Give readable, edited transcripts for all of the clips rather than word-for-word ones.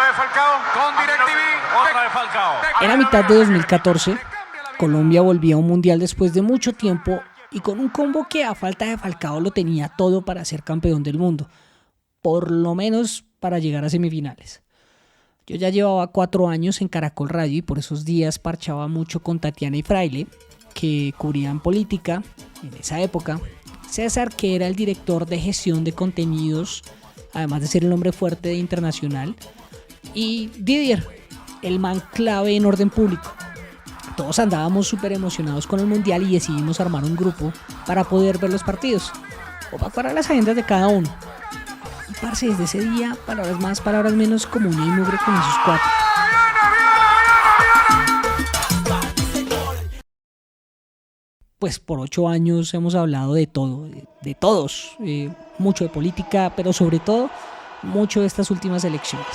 vez Falcao con DirecTV. Otra vez Falcao. Era mitad de 2014. Colombia volvía a un mundial después de mucho tiempo y con un combo que a falta de Falcao lo tenía todo para ser campeón del mundo. Por lo menos para llegar a semifinales. Yo ya llevaba 4 años en Caracol Radio y por esos días parchaba mucho con Tatiana y Fraile, que cubrían política en esa época. César, que era el director de gestión de contenidos, además de ser el hombre fuerte de Internacional. Y Didier, el man clave en orden público. Todos andábamos súper emocionados con el mundial y decidimos armar un grupo para poder ver los partidos o para cuadrar las agendas de cada uno. Y parce, desde ese día, palabras más, palabras menos, como uña y mugre con esos 4. Pues por 8 años hemos hablado de todo, de todos, mucho de política, pero sobre todo mucho de estas últimas elecciones.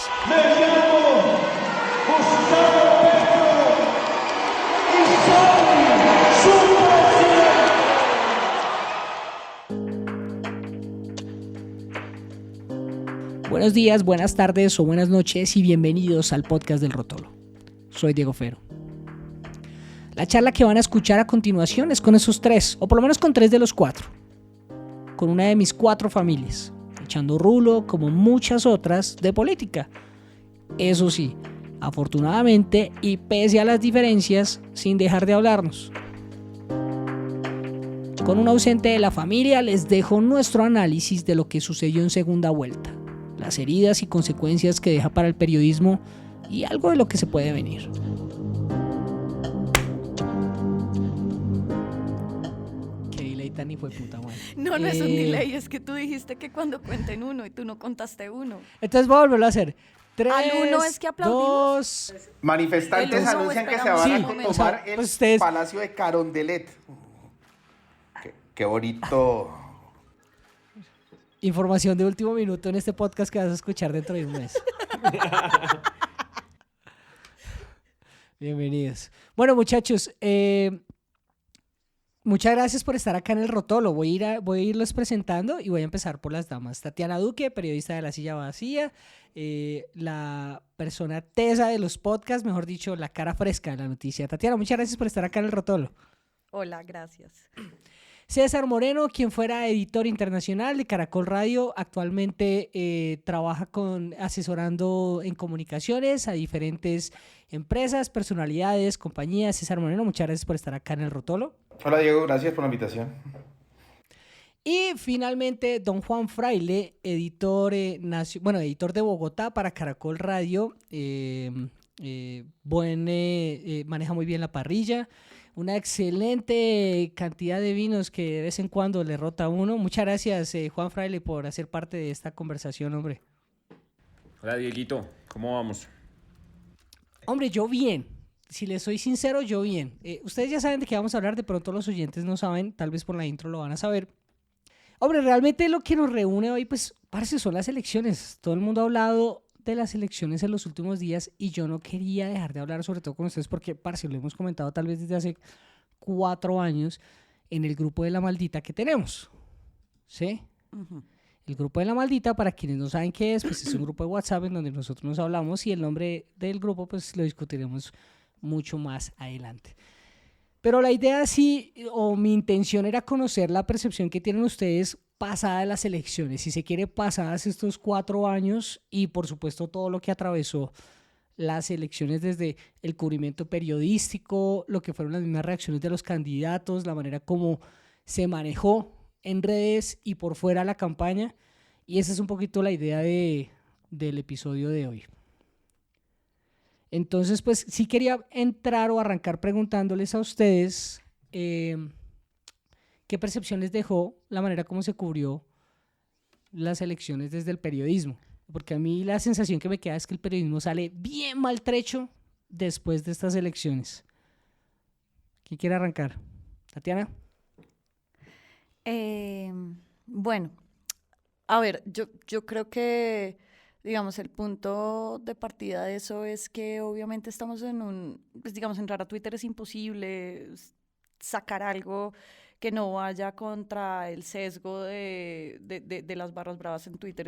Buenos días, buenas tardes o buenas noches y bienvenidos al podcast del Rotolo. Soy Diego Fero. La charla que van a escuchar a continuación es con esos 3, o por lo menos con 3 de los 4. Con una de mis 4 familias, echando rulo como muchas otras de política. Eso sí, afortunadamente y pese a las diferencias, sin dejar de hablarnos. Con un ausente de la familia les dejo nuestro análisis de lo que sucedió en segunda vuelta, las heridas y consecuencias que deja para el periodismo y algo de lo que se puede venir. Qué delay tan hijo de puta, madre. No es un delay, es que tú dijiste que cuando cuenten uno y tú no contaste uno. Entonces voy a volverlo a hacer. 3, Al uno es que aplaudimos. 2... Manifestantes El uno, anuncian que esperamos se un van a momento. tomar Sí, el pues ustedes- Palacio de Carondelet. Qué bonito. Información de último minuto en este podcast que vas a escuchar dentro de un mes. Bienvenidos. Bueno, muchachos, muchas gracias por estar acá en el Rotolo. Voy a irlos presentando y voy a empezar por las damas. Tatiana Duque, periodista de La Silla Vacía, la persona tesa de los podcasts, mejor dicho, la cara fresca de la noticia. Tatiana, muchas gracias por estar acá en el Rotolo. Hola, gracias. César Moreno, quien fuera editor internacional de Caracol Radio, actualmente trabaja asesorando en comunicaciones a diferentes empresas, personalidades, compañías. César Moreno, muchas gracias por estar acá en el Rotolo. Hola Diego, gracias por la invitación. Y finalmente, don Juan Fraile, editor de Bogotá para Caracol Radio, maneja muy bien la parrilla, una excelente cantidad de vinos que de vez en cuando le rota a uno. Muchas gracias, Juan Fraile, por hacer parte de esta conversación, hombre. Hola Dieguito, ¿cómo vamos? Hombre, yo bien. Si les soy sincero, yo bien. Ustedes ya saben de qué vamos a hablar, de pronto los oyentes no saben, tal vez por la intro lo van a saber. Hombre, realmente lo que nos reúne hoy, pues, parce, son las elecciones. Todo el mundo ha hablado de las elecciones en los últimos días y yo no quería dejar de hablar, sobre todo con ustedes, porque, parce, lo hemos comentado tal vez desde hace 4 años en el grupo de La Maldita que tenemos, ¿sí? Uh-huh. El grupo de La Maldita, para quienes no saben qué es, pues es un grupo de WhatsApp en donde nosotros nos hablamos y el nombre del grupo, pues, lo discutiremos mucho más adelante. Pero la idea sí, o mi intención era conocer la percepción que tienen ustedes pasada de las elecciones, si se quiere pasadas estos 4 años y por supuesto todo lo que atravesó las elecciones desde el cubrimiento periodístico, lo que fueron las mismas reacciones de los candidatos, la manera como se manejó en redes y por fuera la campaña, y esa es un poquito la idea del episodio de hoy. Entonces, pues sí quería entrar o arrancar preguntándoles a ustedes qué percepción les dejó la manera como se cubrió las elecciones desde el periodismo. Porque a mí la sensación que me queda es que el periodismo sale bien maltrecho después de estas elecciones. ¿Quién quiere arrancar? ¿Tatiana? Bueno, a ver, yo creo que, digamos, el punto de partida de eso es que obviamente estamos pues digamos, entrar a Twitter es imposible, sacar algo que no vaya contra el sesgo de las barras bravas en Twitter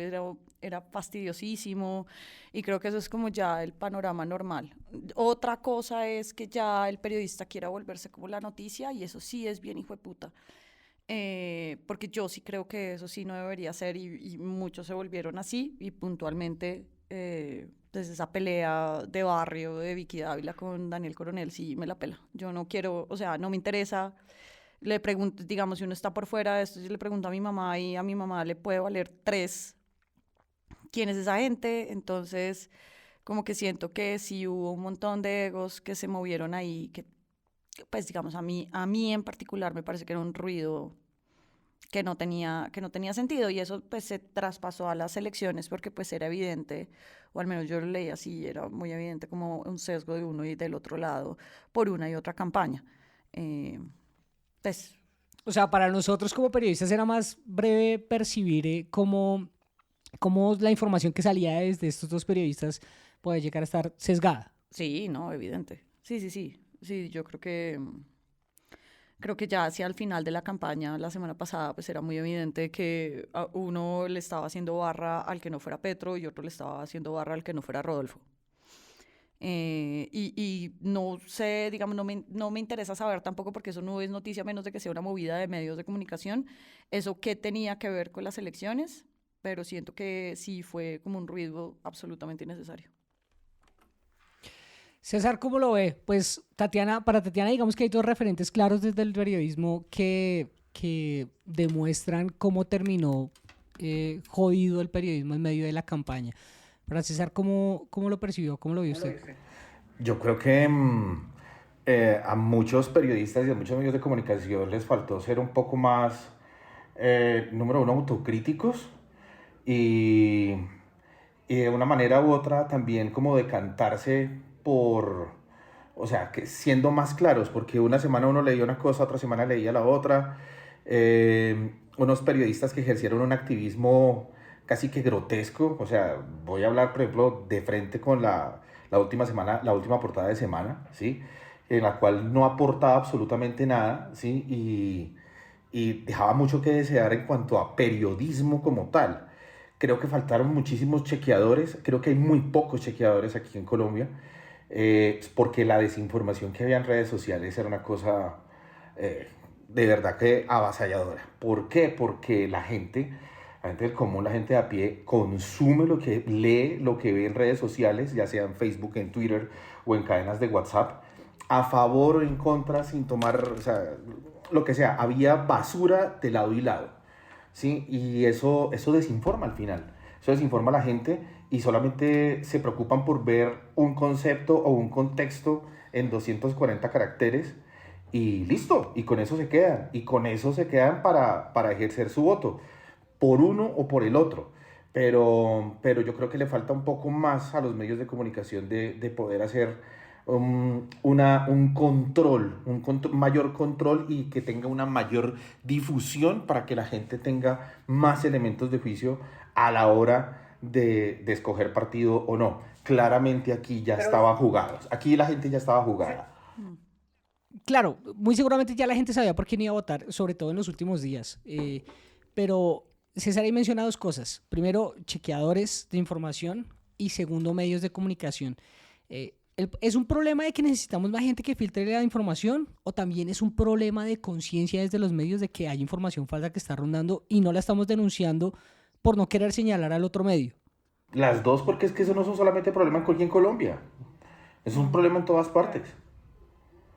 era fastidiosísimo, y creo que eso es como ya el panorama normal. Otra cosa es que ya el periodista quiera volverse como la noticia, y eso sí es bien hijo de puta. Porque yo sí creo que eso sí no debería ser, y muchos se volvieron así, y puntualmente desde esa pelea de barrio de Vicky Dávila con Daniel Coronel, sí me la pela. Yo no quiero, o sea, no me interesa. Le pregunto, digamos, si uno está por fuera de esto, yo le pregunto a mi mamá, y a mi mamá le puede valer tres quién es esa gente. Entonces, como que siento que sí hubo un montón de egos que se movieron ahí, que pues digamos, a mí en particular me parece que era un ruido que no tenía sentido, y eso pues se traspasó a las elecciones porque pues era evidente, o al menos yo lo leí así, era muy evidente como un sesgo de uno y del otro lado por una y otra campaña. Pues O sea, para nosotros como periodistas era más breve percibir cómo la información que salía desde estos dos periodistas puede llegar a estar sesgada. sí, no, evidente. Sí, sí, sí. Sí, yo creo que ya hacia el final de la campaña, la semana pasada, pues era muy evidente que a uno le estaba haciendo barra al que no fuera Petro y otro le estaba haciendo barra al que no fuera Rodolfo. Y no sé, digamos, no me interesa saber tampoco, porque eso no es noticia, a menos de que sea una movida de medios de comunicación, eso qué tenía que ver con las elecciones, pero siento que sí fue como un ruido absolutamente innecesario. César, ¿cómo lo ve? Pues para Tatiana, digamos que hay dos referentes claros desde el periodismo que demuestran cómo terminó jodido el periodismo en medio de la campaña. Para César, ¿cómo lo percibió? ¿Cómo lo vio usted? Yo creo que a muchos periodistas y a muchos medios de comunicación les faltó ser un poco más, número uno, autocríticos, y de una manera u otra también como decantarse o sea, que siendo más claros, porque una semana uno leía una cosa, otra semana leía la otra. Unos periodistas que ejercieron un activismo casi que grotesco, o sea, voy a hablar, por ejemplo, de frente con la última semana, la última portada de Semana, ¿sí? En la cual no aportaba absolutamente nada, ¿sí? Y dejaba mucho que desear en cuanto a periodismo como tal. Creo que faltaron muchísimos chequeadores, creo que hay muy pocos chequeadores aquí en Colombia, porque la desinformación que había en redes sociales era una cosa de verdad que avasalladora. ¿Por qué? Porque la gente del común, la gente de a pie, consume lo que lee, lo que ve en redes sociales, ya sea en Facebook, en Twitter o en cadenas de WhatsApp, a favor o en contra, sin tomar, o sea, lo que sea. Había basura de lado y lado, ¿sí? Y eso desinforma al final. Eso desinforma a la gente, y solamente se preocupan por ver un concepto o un contexto en 240 caracteres y listo. Y con eso se quedan. Y con eso se quedan para ejercer su voto, por uno o por el otro. Pero yo creo que le falta un poco más a los medios de comunicación de poder hacer un mayor control, y que tenga una mayor difusión para que la gente tenga más elementos de juicio a la hora de escoger partido o no. Claramente aquí ya estaba jugado. Aquí la gente ya estaba jugada. Claro, muy seguramente ya la gente sabía por quién iba a votar, sobre todo en los últimos días. Pero César ahí menciona dos cosas. Primero, chequeadores de información, y segundo, medios de comunicación. ¿Es un problema de que necesitamos más gente que filtre la información, o también es un problema de conciencia desde los medios de que hay información falsa que está rondando y no la estamos denunciando por no querer señalar al otro medio? Las dos, porque es que eso no es solamente problema aquí en Colombia. Es un problema en todas partes.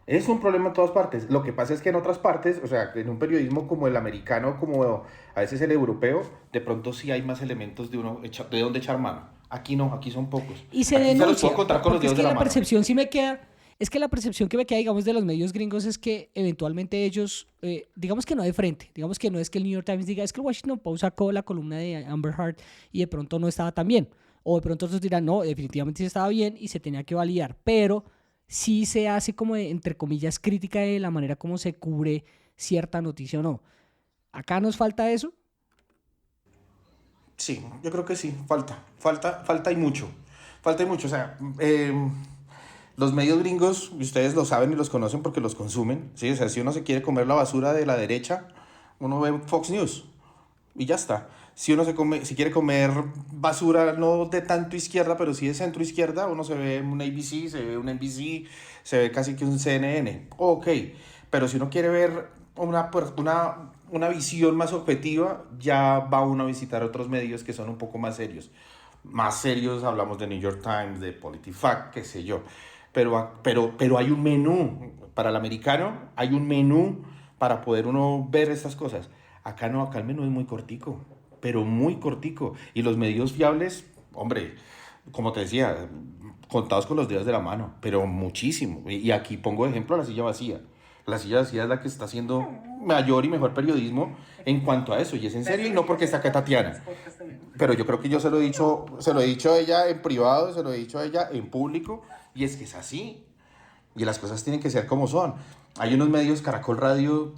Es un problema en todas partes. Lo que pasa es que en otras partes, o sea, en un periodismo como el americano, como a veces el europeo, de pronto sí hay más elementos de dónde echar mano. Aquí no, aquí son pocos. Y se aquí denuncia, se los puedo contar con los porque es dedos que de la la mano. percepción sí me queda, es que la percepción que me queda, digamos, de los medios gringos es que eventualmente ellos, digamos que no de frente, digamos que no es que el New York Times diga, es que el Washington Post sacó la columna de Amber Heard y de pronto no estaba tan bien, o de pronto otros dirán, no, definitivamente sí estaba bien y se tenía que validar, pero sí se hace como entre comillas crítica de la manera como se cubre cierta noticia o no. ¿Acá nos falta eso? Sí, yo creo que sí, falta y mucho. Falta y mucho, o sea, Los medios gringos, y ustedes lo saben y los conocen porque los consumen, ¿sí? O sea, si uno se quiere comer la basura de la derecha, uno ve Fox News y ya está. Si uno si quiere comer basura no de tanto izquierda, pero sí de centro izquierda, uno se ve un ABC, se ve un NBC, se ve casi que un CNN. Ok, pero si uno quiere ver una visión más objetiva, ya va uno a visitar otros medios que son un poco más serios. Más serios, hablamos de New York Times, de PolitiFact, qué sé yo. Pero hay un menú para el americano, hay un menú para poder uno ver estas cosas. Acá no, acá el menú es muy cortico, pero muy cortico. Y los medios fiables, hombre, como te decía, contados con los dedos de la mano, pero muchísimo. Y aquí pongo de ejemplo la silla vacía. La silla vacía es la que está haciendo mayor y mejor periodismo en cuanto a eso. Y es en serio y no porque está acá Tatiana. Pero yo creo que yo se lo he dicho a ella en privado, se lo he dicho a ella en público. Y es que es así. Y las cosas tienen que ser como son. Hay unos medios, Caracol Radio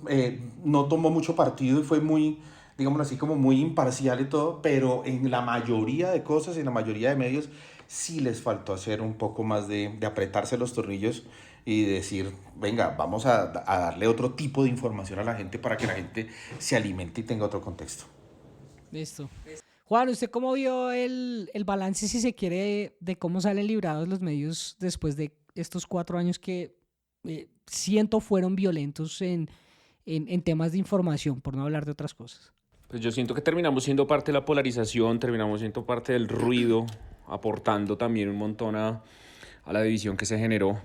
no tomó mucho partido y fue muy, digámoslo así, como muy imparcial y todo, pero en la mayoría de cosas, en la mayoría de medios, sí les faltó hacer un poco más de apretarse los tornillos y decir, venga, vamos a darle otro tipo de información a la gente para que la gente se alimente y tenga otro contexto. Listo. Juan, ¿usted cómo vio el balance, si se quiere, de cómo salen librados los medios después de estos 4 años que siento fueron violentos en temas de información, por no hablar de otras cosas? Pues yo siento que terminamos siendo parte de la polarización, terminamos siendo parte del ruido, aportando también un montón a la división que se generó.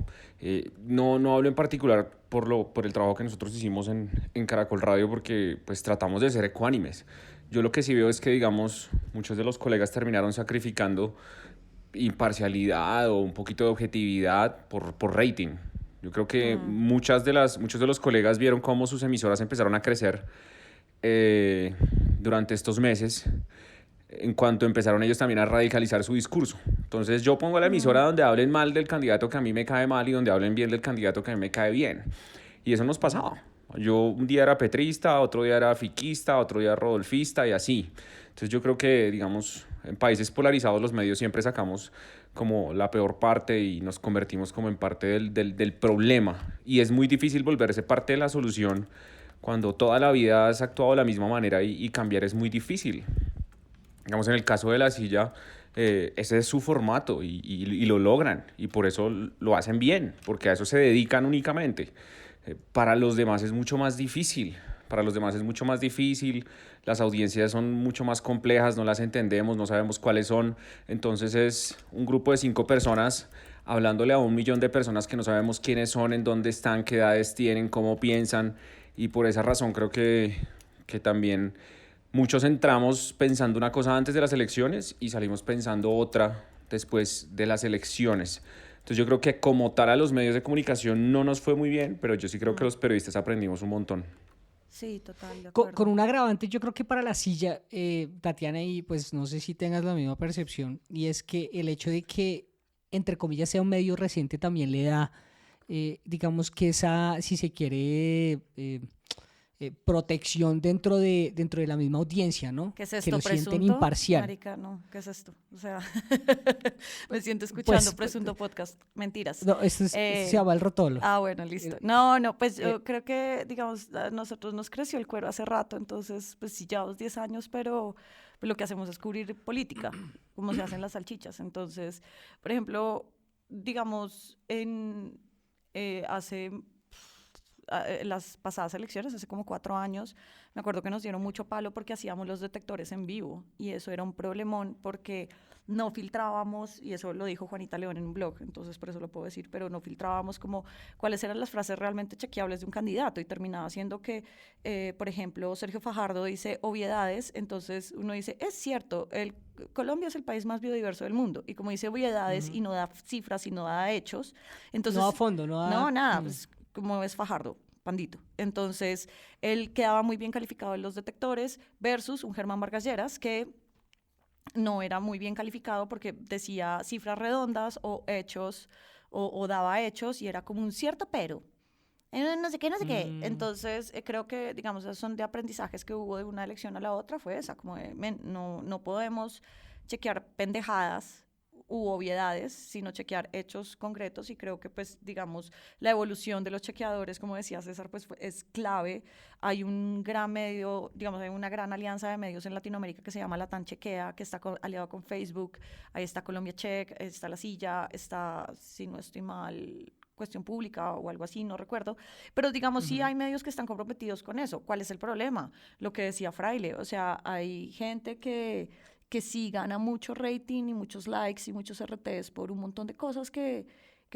No hablo en particular por el trabajo que nosotros hicimos en Caracol Radio, porque pues tratamos de ser ecuánimes. Yo lo que sí veo es que, digamos, muchos de los colegas terminaron sacrificando imparcialidad o un poquito de objetividad por rating. Yo creo que muchos de los colegas vieron cómo sus emisoras empezaron a crecer durante estos meses, en cuanto empezaron ellos también a radicalizar su discurso. Entonces yo pongo la emisora donde hablen mal del candidato que a mí me cae mal y donde hablen bien del candidato que a mí me cae bien. Y eso nos pasaba. Yo un día era petrista, otro día era fiquista, otro día rodolfista y así. Entonces yo creo que, digamos, en países polarizados los medios siempre sacamos como la peor parte y nos convertimos como en parte del problema. Y es muy difícil volverse parte de la solución cuando toda la vida has actuado de la misma manera y cambiar es muy difícil. Digamos, en el caso de la silla, ese es su formato y lo logran. Y por eso lo hacen bien, porque a eso se dedican únicamente. Para los demás es mucho más difícil. Las audiencias son mucho más complejas, no las entendemos, no sabemos cuáles son. Entonces es un grupo de 5 personas hablándole a 1 millón de personas que no sabemos quiénes son, en dónde están, qué edades tienen, cómo piensan. Y por esa razón creo que también muchos entramos pensando una cosa antes de las elecciones y salimos pensando otra después de las elecciones. Entonces yo creo que como tal a los medios de comunicación no nos fue muy bien, pero yo sí creo que los periodistas aprendimos un montón. Sí, total, de acuerdo. Con un agravante, yo creo que para la silla, Tatiana, y pues no sé si tengas la misma percepción, y es que el hecho de que, entre comillas, sea un medio reciente también le da, digamos que esa, si se quiere, protección dentro de la misma audiencia, ¿no? ¿Qué es esto, que lo presunto? sienten imparcial. Marica, no, ¿qué es esto? O sea, me siento escuchando Pues, presunto podcast. Mentiras. No, esto se llama el rotolo. Bueno, listo. No, pues yo creo que, digamos, a nosotros nos creció el cuero hace rato, entonces, pues sí, llevamos 10 años, pero pues, lo que hacemos es cubrir política, como se hacen las salchichas. Entonces, por ejemplo, digamos, hace las pasadas elecciones, hace como 4 años, me acuerdo que nos dieron mucho palo porque hacíamos los detectores en vivo y eso era un problemón porque no filtrábamos, y eso lo dijo Juanita León en un blog, entonces por eso lo puedo decir, pero no filtrábamos como cuáles eran las frases realmente chequeables de un candidato y terminaba siendo que, por ejemplo, Sergio Fajardo dice obviedades, entonces uno dice, es cierto, Colombia es el país más biodiverso del mundo, y como dice obviedades y no da cifras y no da hechos, entonces... No a fondo, no a... No, nada, pues como es Fajardo, pandito. Entonces, él quedaba muy bien calificado en los detectores versus un Germán Vargas Lleras que no era muy bien calificado porque decía cifras redondas o hechos o daba hechos y era como un cierto pero. No sé qué. Entonces, creo que, digamos, esos son de aprendizajes que hubo de una elección a la otra, fue esa, como de, no podemos chequear pendejadas u obviedades, sino chequear hechos concretos, y creo que, pues, digamos, la evolución de los chequeadores, como decía César, pues es clave. Hay un gran medio, digamos, hay una gran alianza de medios en Latinoamérica que se llama Latam Chequea, que está aliado con Facebook. Ahí está Colombia Check, está La Silla, está, si no estoy mal, Cuestión Pública o algo así, no recuerdo, pero digamos, sí hay medios que están comprometidos con eso. ¿Cuál es el problema? Lo que decía Fraile, o sea, hay gente que sí gana mucho rating y muchos likes y muchos RTs por un montón de cosas que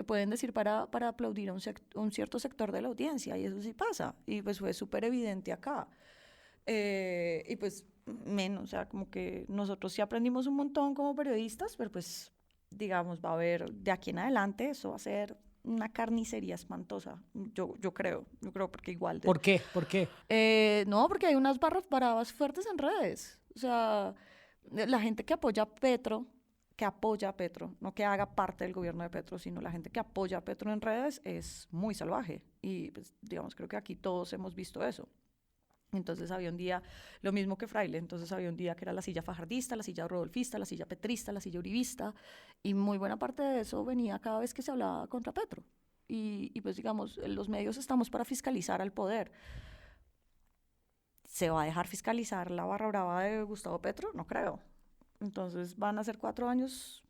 pueden decir para aplaudir a un cierto sector de la audiencia, y eso sí pasa, y pues fue súper evidente acá. Y pues menos, o sea, como que nosotros sí aprendimos un montón como periodistas, pero pues, digamos, va a haber, de aquí en adelante, eso va a ser una carnicería espantosa, yo creo, porque igual... ¿Por qué? ¿Por qué? No, porque hay unas barras bravas fuertes en redes, o sea, la gente que apoya a Petro, no que haga parte del gobierno de Petro, sino la gente que apoya a Petro en redes es muy salvaje, y pues, digamos, creo que aquí todos hemos visto eso. Entonces había un día, lo mismo que Fraile, entonces había un día que era la silla fajardista, la silla rodolfista, la silla petrista, la silla uribista, y muy buena parte de eso venía cada vez que se hablaba contra Petro. Y pues, digamos, los medios estamos para fiscalizar al poder. ¿Se va a dejar fiscalizar la barra brava de Gustavo Petro? No creo. Entonces van a ser 4 años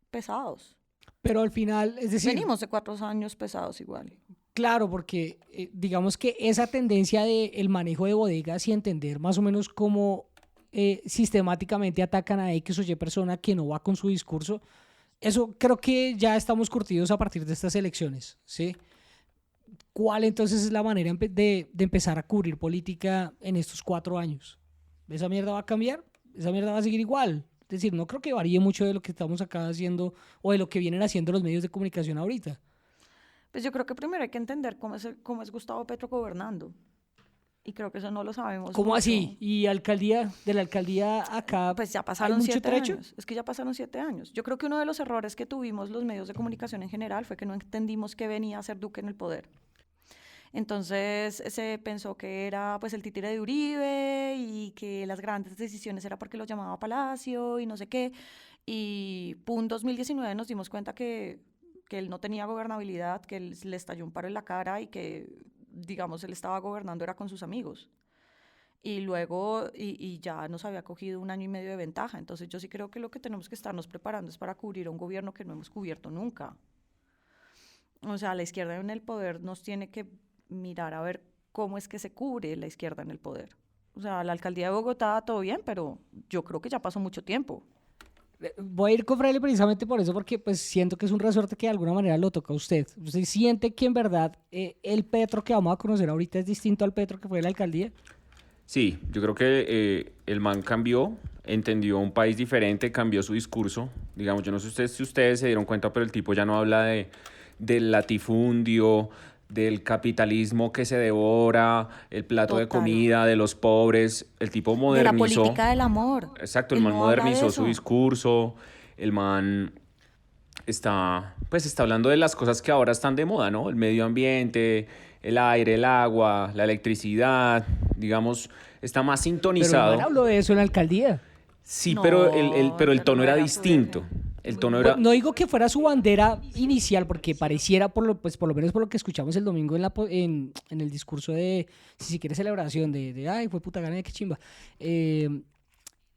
pesados. Pero al final, es decir... Venimos de 4 años pesados igual. Claro, porque digamos que esa tendencia del manejo de bodegas y entender más o menos cómo sistemáticamente atacan a X o Y persona que no va con su discurso, eso creo que ya estamos curtidos a partir de estas elecciones, ¿sí? ¿Cuál entonces es la manera de empezar a cubrir política en estos 4 años? ¿Esa mierda va a cambiar? ¿Esa mierda va a seguir igual? Es decir, no creo que varíe mucho de lo que estamos acá haciendo o de lo que vienen haciendo los medios de comunicación ahorita. Pues yo creo que primero hay que entender cómo es Gustavo Petro gobernando. Y creo que eso no lo sabemos. ¿Cómo mucho. así? ¿Y de la alcaldía acá? Pues ya pasaron mucho 7 trecho? años. Es que ya pasaron 7 años. Yo creo que uno de los errores que tuvimos los medios de comunicación en general fue que no entendimos qué venía a hacer Duque en el poder. Entonces se pensó que era pues el títere de Uribe y que las grandes decisiones era porque lo llamaba a Palacio y no sé qué. Y 2019 nos dimos cuenta que él no tenía gobernabilidad, que él le estalló un paro en la cara y que, digamos, él estaba gobernando era con sus amigos. Y luego, y ya nos había cogido 1 año y medio de ventaja. Entonces yo sí creo que lo que tenemos que estarnos preparando es para cubrir a un gobierno que no hemos cubierto nunca. O sea, la izquierda en el poder nos tiene que mirar a ver cómo es que se cubre la izquierda en el poder. O sea, la alcaldía de Bogotá, todo bien, pero yo creo que ya pasó mucho tiempo. Voy a ir con Fraile precisamente por eso, porque pues siento que es un resorte que de alguna manera lo toca a usted. ¿Usted siente que en verdad el Petro que vamos a conocer ahorita es distinto al Petro que fue de la alcaldía? Sí, yo creo que el man cambió, entendió un país diferente, cambió su discurso. Digamos, yo no sé si ustedes se dieron cuenta, pero el tipo ya no habla del latifundio, del capitalismo que se devora, el plato de Total. comida de los pobres. El tipo modernizó. De la política del amor. Exacto, el Él man no habla de modernizó su eso. discurso, el man está hablando de las cosas que ahora están de moda, ¿no? El medio ambiente, el aire, el agua, la electricidad, digamos, está más Pero sintonizado. el man habló de eso en la alcaldía. Sí, No, pero el tono no era era su distinto. eje. El tono era... No digo que fuera su bandera inicial, porque pareciera, por lo menos por lo que escuchamos el domingo en el discurso de, si quiere, celebración de ay, fue puta gana, qué chimba.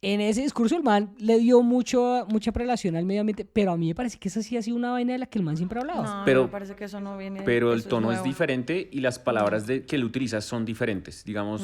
En ese discurso el man le dio mucha prelación al medio ambiente, pero a mí me parece que esa sí ha sido una vaina de la que el man siempre ha hablado. No, Pero- me parece que eso no viene. Pero el eso tono es nuevo. diferente y las palabras que él utiliza son diferentes. Digamos,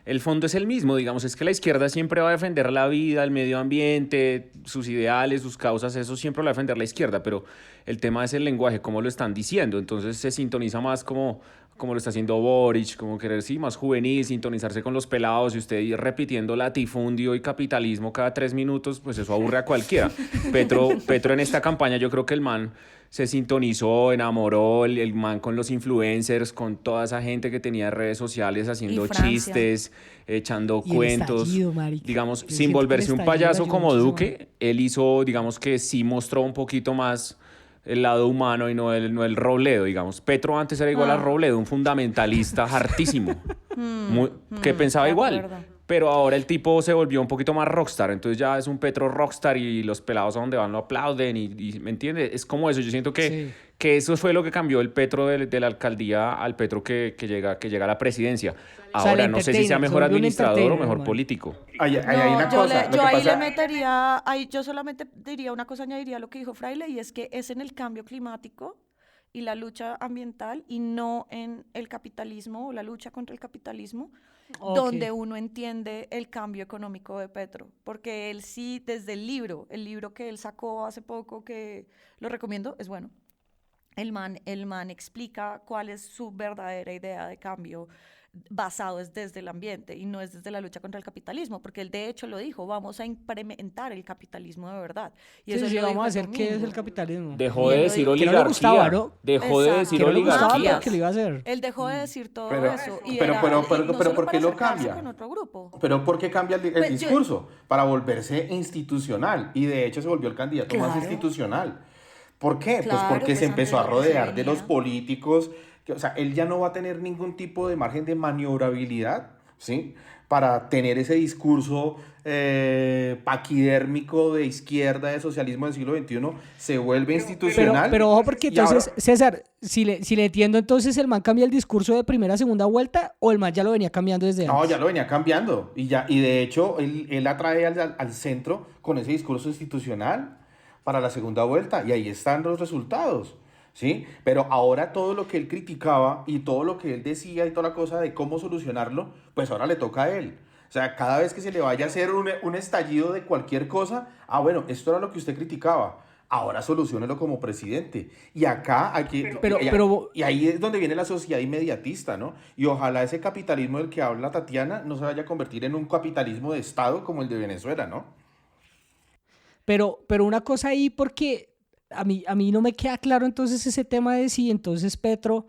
el fondo es el mismo. Digamos, es que la izquierda siempre va a defender la vida, el medio ambiente, sus ideales, sus causas, eso siempre lo va a defender la izquierda, pero el tema es el lenguaje, cómo lo están diciendo. Entonces se sintoniza más como lo está haciendo Boric, como querer, sí, más juvenil, sintonizarse con los pelados, y usted ir repitiendo latifundio y capitalismo cada 3 minutos, pues eso aburre a cualquiera. Petro en esta campaña, yo creo que el man se sintonizó, enamoró, el man con los influencers, con toda esa gente que tenía redes sociales haciendo Francia. chistes, echando Y el cuentos, estallido, marica. digamos, Yo sin siento que volverse el un estallido payaso ayudó como muchísimo. Duque. Él hizo, digamos que sí mostró un poquito más el lado humano y no el Robledo, digamos. Petro antes era igual a Robledo, un fundamentalista hartísimo, que pensaba de igual. acuerdo. pero ahora el tipo se volvió un poquito más rockstar, entonces ya es un Petro rockstar y los pelados a donde van lo aplauden y ¿me entiendes? Es como eso, yo siento Sí. que eso fue lo que cambió el Petro de la alcaldía al Petro que llega a la presidencia. O sea, Ahora, el no sé si sea entertainer, mejor se volvió un administrador o entertainer, mejor man. político. Hay una No, cosa. Lo yo que ahí le pasa- metería, yo solamente diría una cosa, añadiría a lo que dijo Fraile, y es que es en el cambio climático y la lucha ambiental y no en el capitalismo o la lucha contra el capitalismo, Ok. donde uno entiende el cambio económico de Petro. Porque él sí, desde el libro que él sacó hace poco, que lo recomiendo, es bueno. El man explica cuál es su verdadera idea de cambio basado es desde el ambiente y no es desde la lucha contra el capitalismo, porque él de hecho lo dijo, vamos a implementar el capitalismo de verdad. Y Sí, eso sí, él lo vamos a dijo el hacer qué es el domingo. capitalismo. Dejó Y de él lo decir dijo. Que no le oligarquía. gustaba, ¿no? Dejó de Exacto. decir Que no le gustaba, oligarquía. pero que lo iba a hacer. Él dejó de decir todo Pero- eso. Y pero- era- pero- y pero- no pero solo ¿por qué para lo acercarse cambia? con otro grupo. Pero ¿por qué cambia el Pues yo- discurso? Para volverse institucional. Y de hecho se volvió el candidato más Claro. institucional. ¿Por qué? Pues Claro, porque se pues empezó a ante lo que se rodear de los venía. políticos. O sea, él ya no va a tener ningún tipo de margen de maniobrabilidad, ¿sí? Para tener ese discurso paquidérmico de izquierda, de socialismo del siglo XXI, se vuelve institucional. Pero ojo, porque y ahora- entonces, César, si le entiendo, entonces el man cambia el discurso de primera a segunda vuelta o el man ya lo venía cambiando desde No, antes. ya lo venía cambiando. Y de hecho, él atrae al centro con ese discurso institucional para la segunda vuelta. Y ahí están los resultados. ¿Sí? Pero ahora todo lo que él criticaba y todo lo que él decía y toda la cosa de cómo solucionarlo, pues ahora le toca a él. O sea, cada vez que se le vaya a hacer un estallido de cualquier cosa, bueno, esto era lo que usted criticaba. Ahora soluciónelo como presidente. Y acá, y ahí es donde viene la sociedad inmediatista, ¿no? Y ojalá ese capitalismo del que habla Tatiana no se vaya a convertir en un capitalismo de Estado como el de Venezuela, ¿no? Pero una cosa ahí, porque a mí no me queda claro entonces ese tema de si entonces Petro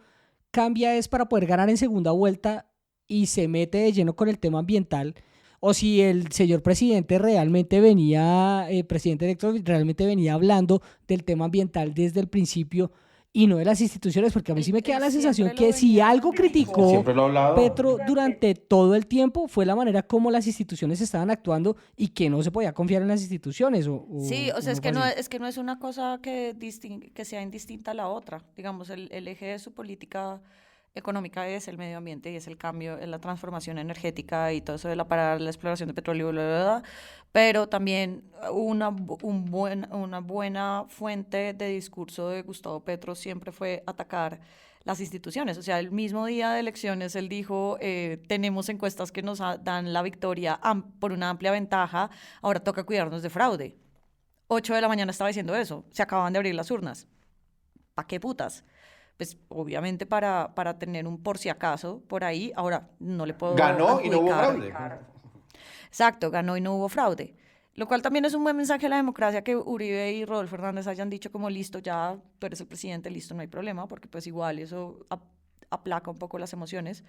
cambia es para poder ganar en segunda vuelta y se mete de lleno con el tema ambiental, o si el señor presidente realmente venía, presidente electo, realmente venía hablando del tema ambiental desde el principio y no de las instituciones, porque a mí sí me queda la sensación siempre que lo si venía algo manejando. criticó Siempre lo he hablado. Petro durante todo el tiempo fue la manera como las instituciones estaban actuando y que no se podía confiar en las instituciones. Sí, o sea, es fue así. es que no es una cosa que sea indistinta a la otra. Digamos, el eje de su política económica es el medio ambiente y es el cambio, es la transformación energética y todo eso de parar la exploración de petróleo, bla, bla, bla. Pero también una buena fuente de discurso de Gustavo Petro siempre fue atacar las instituciones. O sea, el mismo día de elecciones él dijo, tenemos encuestas que nos dan la victoria por una amplia ventaja, ahora toca cuidarnos de fraude. 8 de la mañana estaba diciendo eso, se acaban de abrir las urnas. ¿Para qué putas? Pues obviamente para tener un por si acaso por ahí, ahora no le puedo Ganó y no hubo adjudicar. fraude. Exacto, ganó y no hubo fraude. Lo cual también es un buen mensaje a la democracia que Uribe y Rodolfo Hernández hayan dicho como listo, ya tú eres el presidente, listo, no hay problema, porque pues igual eso aplaca un poco las emociones,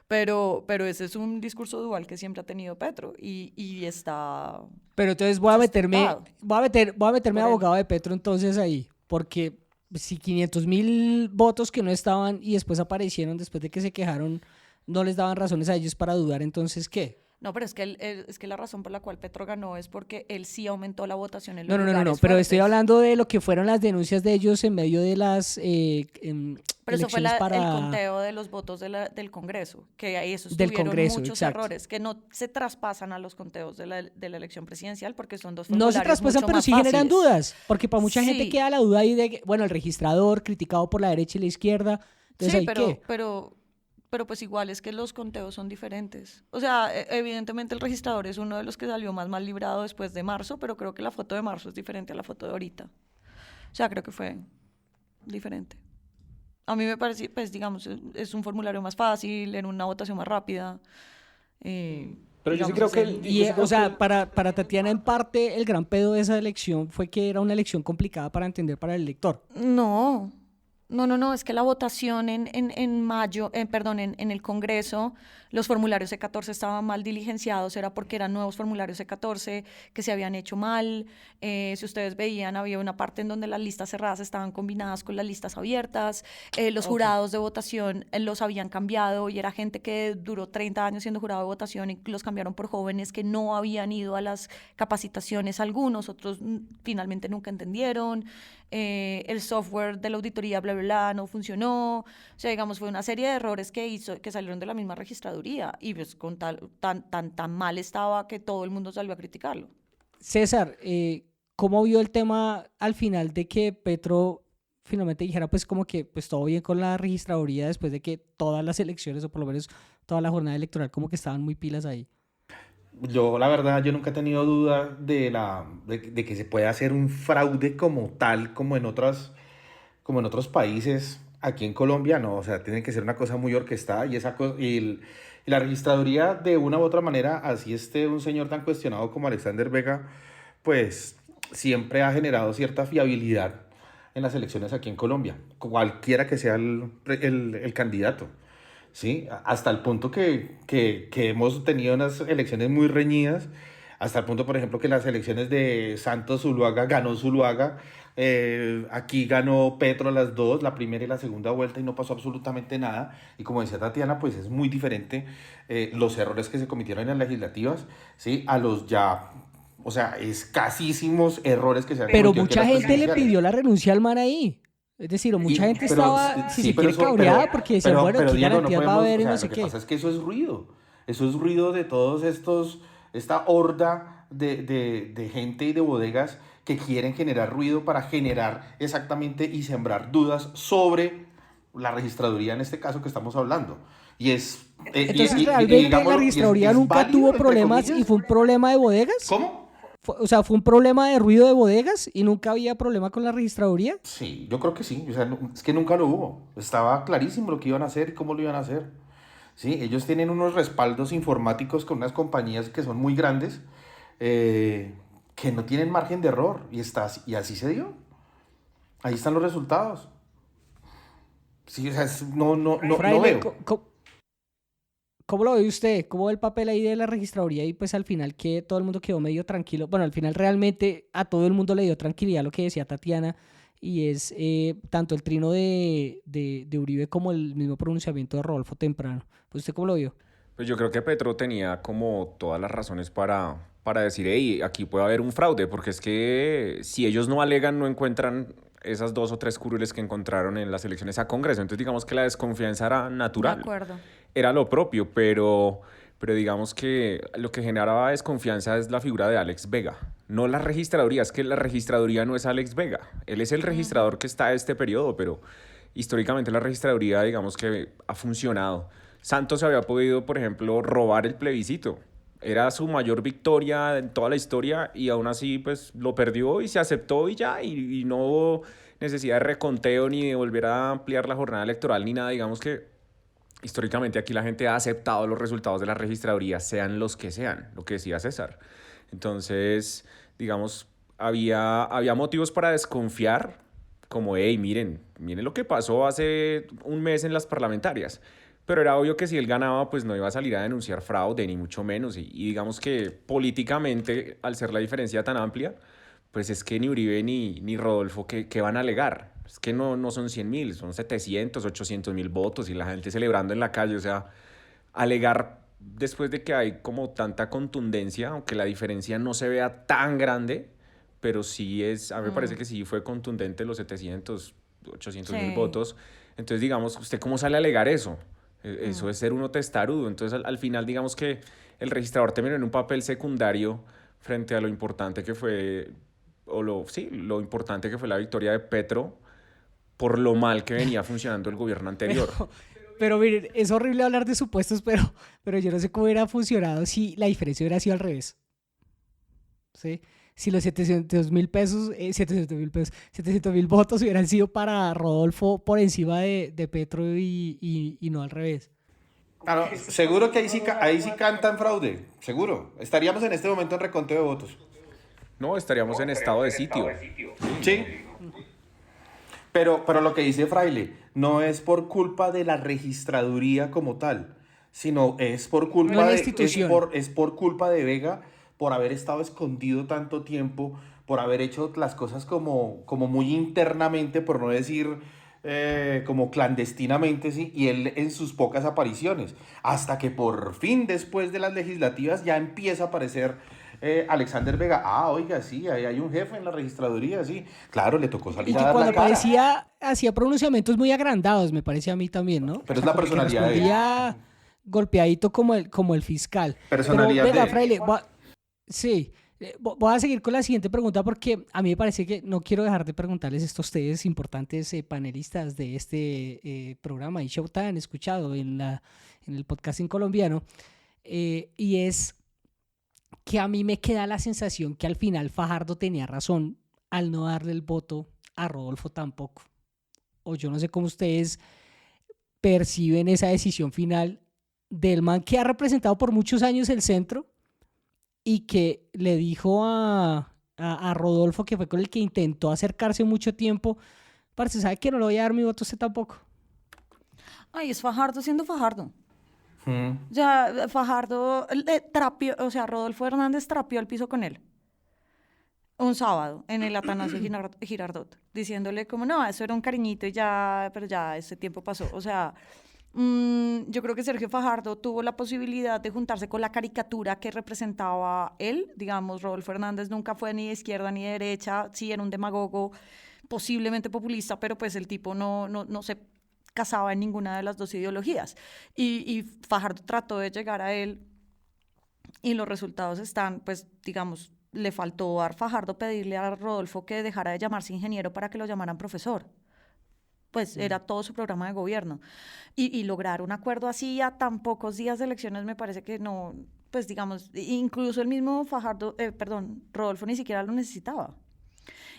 pero ese es un discurso dual que siempre ha tenido Petro y está... Pero entonces voy a meterme Por de él. abogado de Petro entonces ahí, porque si 500.000 votos que no estaban y después aparecieron después de que se quejaron, no les daban razones a ellos para dudar, entonces ¿qué? No, pero es que la razón por la cual Petro ganó es porque él sí aumentó la votación en los No, lugares pero estoy fuertes. hablando de lo que fueron las denuncias de ellos en medio de las Pero eso fue elecciones el conteo de los votos del Congreso, que ahí esos Del tuvieron Congreso, muchos exacto. errores, que no se traspasan a los conteos de la elección presidencial porque son dos No se formularios traspasan, mucho pero más sí generan fáciles. dudas, porque para mucha gente Sí. queda la duda ahí de que, bueno, el registrador criticado por la derecha y la izquierda, entonces Sí, ¿ahí qué? pero pues igual es que los conteos son diferentes. O sea, evidentemente el registrador es uno de los que salió más mal librado después de marzo, pero creo que la foto de marzo es diferente a la foto de ahorita. O sea, creo que fue diferente. A mí me parece, pues digamos, es un formulario más fácil, en una votación más rápida. Pero yo sí digamos, creo es que el- Y, o sea, para Tatiana en parte el gran pedo de esa elección fue que era una elección complicada para entender para el elector. No, No, es que la votación en mayo, en el Congreso, los formularios C14 estaban mal diligenciados, era porque eran nuevos formularios C14 que se habían hecho mal. Si ustedes veían, había una parte en donde las listas cerradas estaban combinadas con las listas abiertas. Los jurados de votación los habían cambiado y era gente que duró 30 años siendo jurado de votación y los cambiaron por jóvenes que no habían ido a las capacitaciones algunos, otros finalmente nunca entendieron. El software de la auditoría, bla, bla, bla, no funcionó. O sea, digamos, fue una serie de errores que salieron de la misma registraduría y pues tan mal estaba que todo el mundo salió a criticarlo. César, ¿cómo vio el tema al final de que Petro finalmente dijera pues como que pues todo bien con la registraduría después de que todas las elecciones o por lo menos toda la jornada electoral como que estaban muy pilas ahí? Yo, la verdad, yo nunca he tenido duda de que se puede hacer un fraude como tal, como en otros países. Aquí en Colombia no, o sea, tiene que ser una cosa muy orquestada y la registraduría de una u otra manera, así esté un señor tan cuestionado como Alexander Vega, pues siempre ha generado cierta fiabilidad en las elecciones aquí en Colombia, cualquiera que sea el candidato. ¿Sí? Hasta el punto que hemos tenido unas elecciones muy reñidas, hasta el punto, por ejemplo, que las elecciones de Santos Zuluaga ganó Zuluaga, aquí ganó Petro las dos, la primera y la segunda vuelta, y no pasó absolutamente nada. Y como decía Tatiana, pues es muy diferente los errores que se cometieron en las legislativas, ¿sí? A los ya, o sea, escasísimos errores que se han Pero cometido aquí mucha en las gente le presidenciales. pidió la renuncia al man ahí. Es decir, mucha gente estaba, si se quiere, eso- cabreada porque decían, bueno, ¿qué Diego, garantías va a haber y no sé lo que qué? pasa es que eso es ruido de todos esta horda de gente y de bodegas que quieren generar ruido para generar exactamente y sembrar dudas sobre la registraduría en este caso que estamos hablando. Y es... Entonces, realmente digámoslo, la registraduría nunca válido, tuvo entre problemas comillas. y fue un problema de bodegas. ¿Cómo? O sea, fue un problema de ruido de bodegas y nunca había problema con la registraduría. Sí, yo creo que sí. O sea, es que nunca lo hubo. Estaba clarísimo lo que iban a hacer y cómo lo iban a hacer. Sí, ellos tienen unos respaldos informáticos con unas compañías que son muy grandes, que no tienen margen de error. Y así se dio. Ahí están los resultados. Sí, o sea, no Fraile, veo. ¿cómo lo ve usted? ¿Cómo ve el papel ahí de la registraduría? Y pues al final que todo el mundo quedó medio tranquilo. Bueno, al final realmente a todo el mundo le dio tranquilidad lo que decía Tatiana y es tanto el trino de Uribe como el mismo pronunciamiento de Rodolfo temprano. Pues ¿usted cómo lo vio? Pues yo creo que Petro tenía como todas las razones para decir, hey, aquí puede haber un fraude, porque es que si ellos no alegan, no encuentran esas 2 o 3 curules que encontraron en las elecciones a Congreso. Entonces digamos que la desconfianza era natural. De acuerdo. Era lo propio, pero digamos que lo que generaba desconfianza es la figura de Alex Vega, no la registraduría. Es que la registraduría no es Alex Vega, él es el registrador que está a este periodo, pero históricamente la registraduría, digamos que ha funcionado. Santos había podido, por ejemplo, robar el plebiscito. Era su mayor victoria en toda la historia y aún así pues lo perdió y se aceptó y ya, y no hubo necesidad de reconteo ni de volver a ampliar la jornada electoral ni nada. Digamos que históricamente aquí la gente ha aceptado los resultados de la registraduría, sean los que sean, lo que decía César. Entonces, digamos, había motivos para desconfiar, como, hey, miren lo que pasó hace un mes en las parlamentarias. Pero era obvio que si él ganaba, pues no iba a salir a denunciar fraude, ni mucho menos. Y digamos que políticamente, al ser la diferencia tan amplia, pues es que ni Uribe ni Rodolfo, ¿qué van a alegar? Es que no son 100.000, son 700, 800.000 votos y la gente celebrando en la calle. O sea, alegar después de que hay como tanta contundencia, aunque la diferencia no se vea tan grande, pero sí a mí me parece que sí fue contundente los 700, 800.000 Sí. votos. Entonces, digamos, ¿usted cómo sale a alegar eso? Eso es ser uno testarudo. Entonces, al final, digamos que el registrador terminó en un papel secundario frente a lo importante que fue, lo importante que fue la victoria de Petro por lo mal que venía funcionando el gobierno anterior. Pero miren, es horrible hablar de supuestos, pero yo no sé cómo hubiera funcionado si la diferencia hubiera sido al revés. ¿Sí? Si los 700.000 pesos, 700.000 votos hubieran sido para Rodolfo por encima de Petro y no al revés. Claro, seguro que ahí sí cantan fraude, seguro. Estaríamos en este momento en reconteo de votos. No, estaríamos en estado de sitio. Sí. Pero lo que dice Fraile, no es por culpa de la registraduría como tal, sino es por No culpa es la de, institución. es por culpa de Vega por haber estado escondido tanto tiempo, por haber hecho las cosas como muy internamente, por no decir como clandestinamente, ¿sí? Y él en sus pocas apariciones, hasta que por fin después de las legislativas ya empieza a aparecer Alexander Vega. Ah, oiga, sí, ahí hay un jefe en la registraduría, sí. Claro, le tocó Y salir a que dar la cuando cara. aparecía hacía pronunciamientos muy agrandados, me parece a mí también, ¿no? Pero O es sea, la como que personalidad de él. respondía golpeadito como el fiscal. Pero Personalidad de venga, él. Fraile, sí, voy a seguir con la siguiente pregunta porque a mí me parece que no quiero dejar de preguntarles esto a ustedes, importantes panelistas de este programa y show tan escuchado en el podcasting colombiano, y es que a mí me queda la sensación que al final Fajardo tenía razón al no darle el voto a Rodolfo tampoco. O yo no sé cómo ustedes perciben esa decisión final del man que ha representado por muchos años el centro y que le dijo a Rodolfo, que fue con el que intentó acercarse mucho tiempo, parce, ¿sabe que no le voy a dar mi voto a usted tampoco? Ay, es Fajardo siendo Fajardo. Mm. Ya, Fajardo trapió, o sea, Rodolfo Hernández trapió el piso con él. Un sábado en el Atanasio Girardot, diciéndole como, no, eso era un cariñito y ya, pero ya ese tiempo pasó. O sea, yo creo que Sergio Fajardo tuvo la posibilidad de juntarse con la caricatura que representaba él. Digamos, Rodolfo Hernández nunca fue ni de izquierda ni de derecha, sí era un demagogo, posiblemente populista, pero pues el tipo no se casaba en ninguna de las dos ideologías. Y Fajardo trató de llegar a él y los resultados están, pues, digamos, le faltó a Fajardo pedirle a Rodolfo que dejara de llamarse ingeniero para que lo llamaran profesor. Pues era todo su programa de gobierno. Y lograr un acuerdo así a tan pocos días de elecciones me parece que no, pues digamos, incluso el mismo Rodolfo ni siquiera lo necesitaba.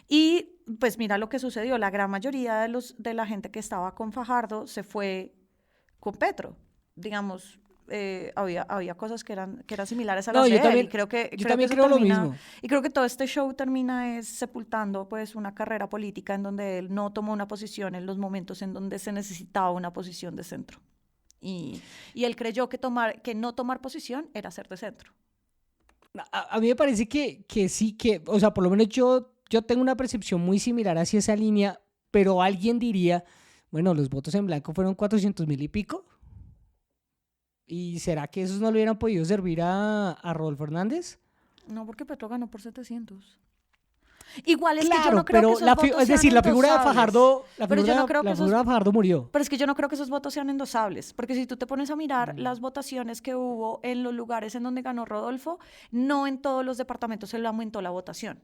Y pues mira lo que sucedió, la gran mayoría de la gente que estaba con Fajardo se fue con Petro, digamos. Había cosas que eran similares a las No, de yo él, también, y creo que yo también eso creo lo termina, mismo. y creo que todo este show termina es sepultando pues una carrera política en donde él no tomó una posición en los momentos en donde se necesitaba una posición de centro. Y él creyó que no tomar posición era ser de centro. A mí me parece que sí, o sea, por lo menos yo tengo una percepción muy similar hacia esa línea, pero alguien diría, bueno, los votos en blanco fueron 400,000 y pico. ¿Y será que esos no le hubieran podido servir a Rodolfo Hernández? No, porque Petro ganó por 700. Igual es que yo Claro, no creo pero que esos votos es decir, sean la figura de endosables. Fajardo, Pero yo no creo que la esos, figura de Fajardo murió. pero es que yo no creo que esos votos sean endosables, porque si tú te pones a mirar las votaciones que hubo en los lugares en donde ganó Rodolfo, no en todos los departamentos se le aumentó la votación.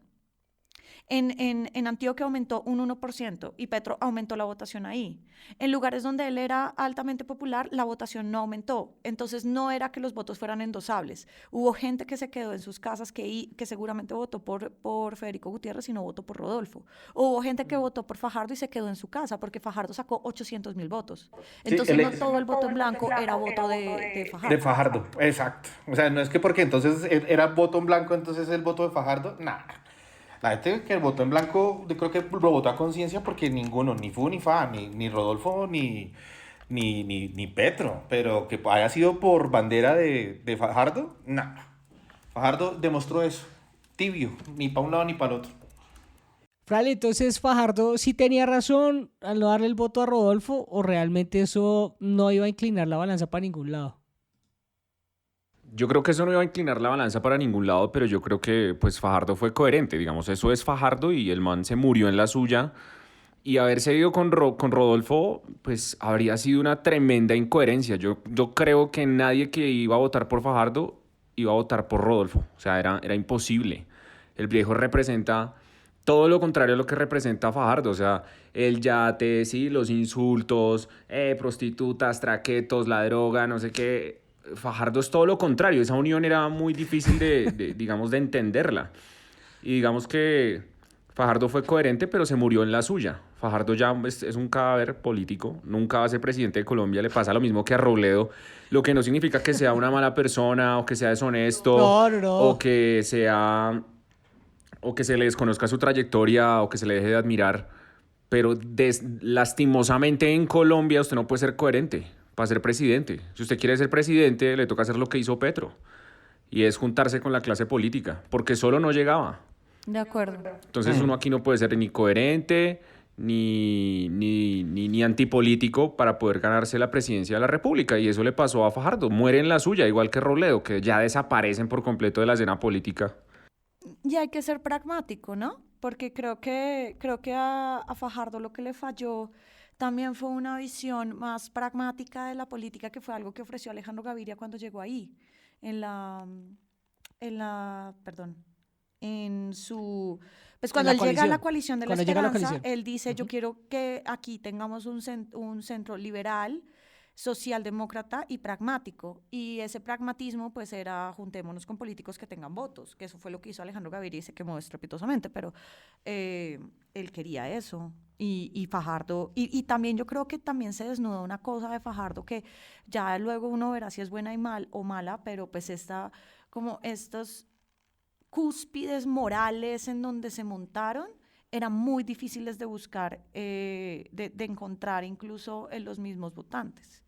En Antioquia aumentó un 1% y Petro aumentó la votación ahí. En lugares donde él era altamente popular, la votación no aumentó. Entonces no era que los votos fueran endosables. Hubo gente que se quedó en sus casas que seguramente votó por Federico Gutiérrez y no votó por Rodolfo. Hubo gente que votó por Fajardo y se quedó en su casa porque Fajardo sacó 800,000 votos. Entonces Sí, no todo el voto en blanco era voto de Fajardo. de Fajardo, exacto. O sea, no es que porque entonces era voto en blanco, entonces el voto de Fajardo, nada. La gente que votó en blanco, yo creo que lo votó a conciencia porque ninguno, ni Fu ni Fa, ni Rodolfo, ni Petro, pero que haya sido por bandera de Fajardo, nada. Fajardo demostró eso, tibio, ni para un lado ni para el otro. Frale, entonces Fajardo sí tenía razón al no darle el voto a Rodolfo, o realmente eso no iba a inclinar la balanza para ningún lado. Yo creo que eso no iba a inclinar la balanza para ningún lado, pero yo creo que pues Fajardo fue coherente, digamos, eso es Fajardo y el man se murió en la suya. Y haberse ido con Rodolfo, pues habría sido una tremenda incoherencia. Yo creo que nadie que iba a votar por Fajardo iba a votar por Rodolfo. O sea, era imposible. El viejo representa todo lo contrario a lo que representa Fajardo. O sea, el yate, sí, los insultos, prostitutas, traquetos, la droga, no sé qué. Fajardo es todo lo contrario. Esa unión era muy difícil digamos, de entenderla. Y digamos que Fajardo fue coherente, pero se murió en la suya. Fajardo ya es un cadáver político, nunca va a ser presidente de Colombia, le pasa lo mismo que a Robledo, lo que no significa que sea una mala persona o que sea deshonesto No. o que se le desconozca su trayectoria o que se le deje de admirar, pero lastimosamente en Colombia usted no puede ser coherente para ser presidente. Si usted quiere ser presidente, le toca hacer lo que hizo Petro, y es juntarse con la clase política, porque solo no llegaba. De acuerdo. Entonces uno aquí no puede ser ni coherente ni antipolítico para poder ganarse la presidencia de la República. Y eso le pasó a Fajardo. Muere en la suya, igual que Robledo, que ya desaparecen por completo de la escena política. Y hay que ser pragmático, ¿no? Porque creo que a Fajardo lo que le falló también fue una visión más pragmática de la política, que fue algo que ofreció Alejandro Gaviria cuando llegó ahí, cuando él llega a la coalición de la esperanza, él dice, yo quiero que aquí tengamos un centro liberal, socialdemócrata y pragmático. Y ese pragmatismo pues era juntémonos con políticos que tengan votos, que eso fue lo que hizo Alejandro Gaviria y se quemó estrepitosamente, pero él quería eso. Y Fajardo, y también yo creo que también se desnuda una cosa de Fajardo que ya luego uno verá si es buena y mala, pero pues estos cúspides morales en donde se montaron eran muy difíciles de buscar, de encontrar incluso en los mismos votantes.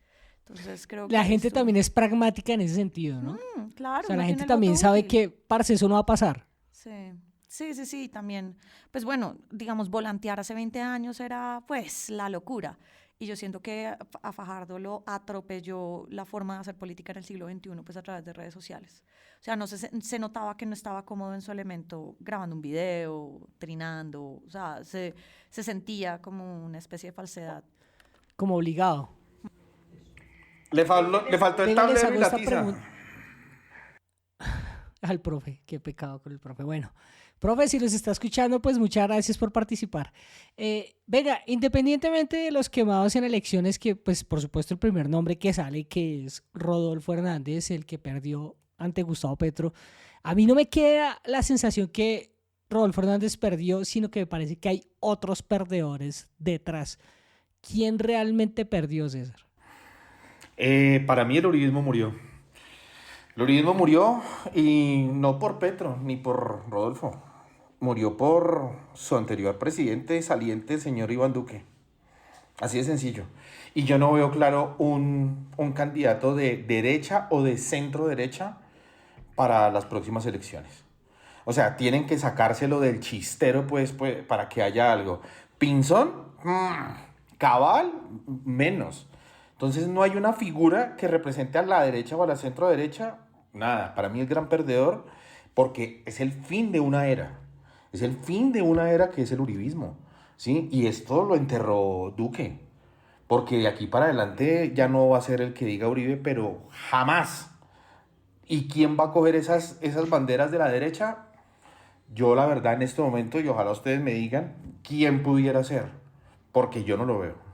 Entonces creo que la gente también es pragmática en ese sentido, ¿no? Claro. O sea, la gente también sabe que, parce, eso no va a pasar. Sí, también. Pues bueno, digamos, volantear hace 20 años era pues la locura. Y yo siento que a Fajardo lo atropelló la forma de hacer política en el siglo XXI, pues a través de redes sociales. O sea, se notaba que no estaba cómodo en su elemento grabando un video, trinando, o sea, se sentía como una especie de falsedad. Como obligado. Le faltó el tablero y la tiza. Al profe, qué pecado con el profe. Bueno, profe, si los está escuchando, pues muchas gracias por participar. Venga, independientemente de los quemados en elecciones, que pues por supuesto el primer nombre que sale, que es Rodolfo Hernández, el que perdió ante Gustavo Petro, a mí no me queda la sensación que Rodolfo Hernández perdió, sino que me parece que hay otros perdedores detrás. ¿Quién realmente perdió, César? Para mí el uribismo murió. El uribismo murió y no por Petro ni por Rodolfo. Murió por su anterior presidente saliente, el señor Iván Duque. Así de sencillo. Y yo no veo claro un candidato de derecha o de centro derecha para las próximas elecciones. O sea, tienen que sacárselo del chistero pues para que haya algo. Pinzón, Cabal, menos. Entonces no hay una figura que represente a la derecha o a la centro derecha. Nada, para mí el gran perdedor, porque es el fin de una era. Es el fin de una era que es el uribismo, ¿sí? Y esto lo enterró Duque, porque de aquí para adelante ya no va a ser el que diga Uribe, pero jamás. ¿Y quién va a coger esas banderas de la derecha? Yo la verdad en este momento, y ojalá ustedes me digan, quién pudiera ser, porque yo no lo veo.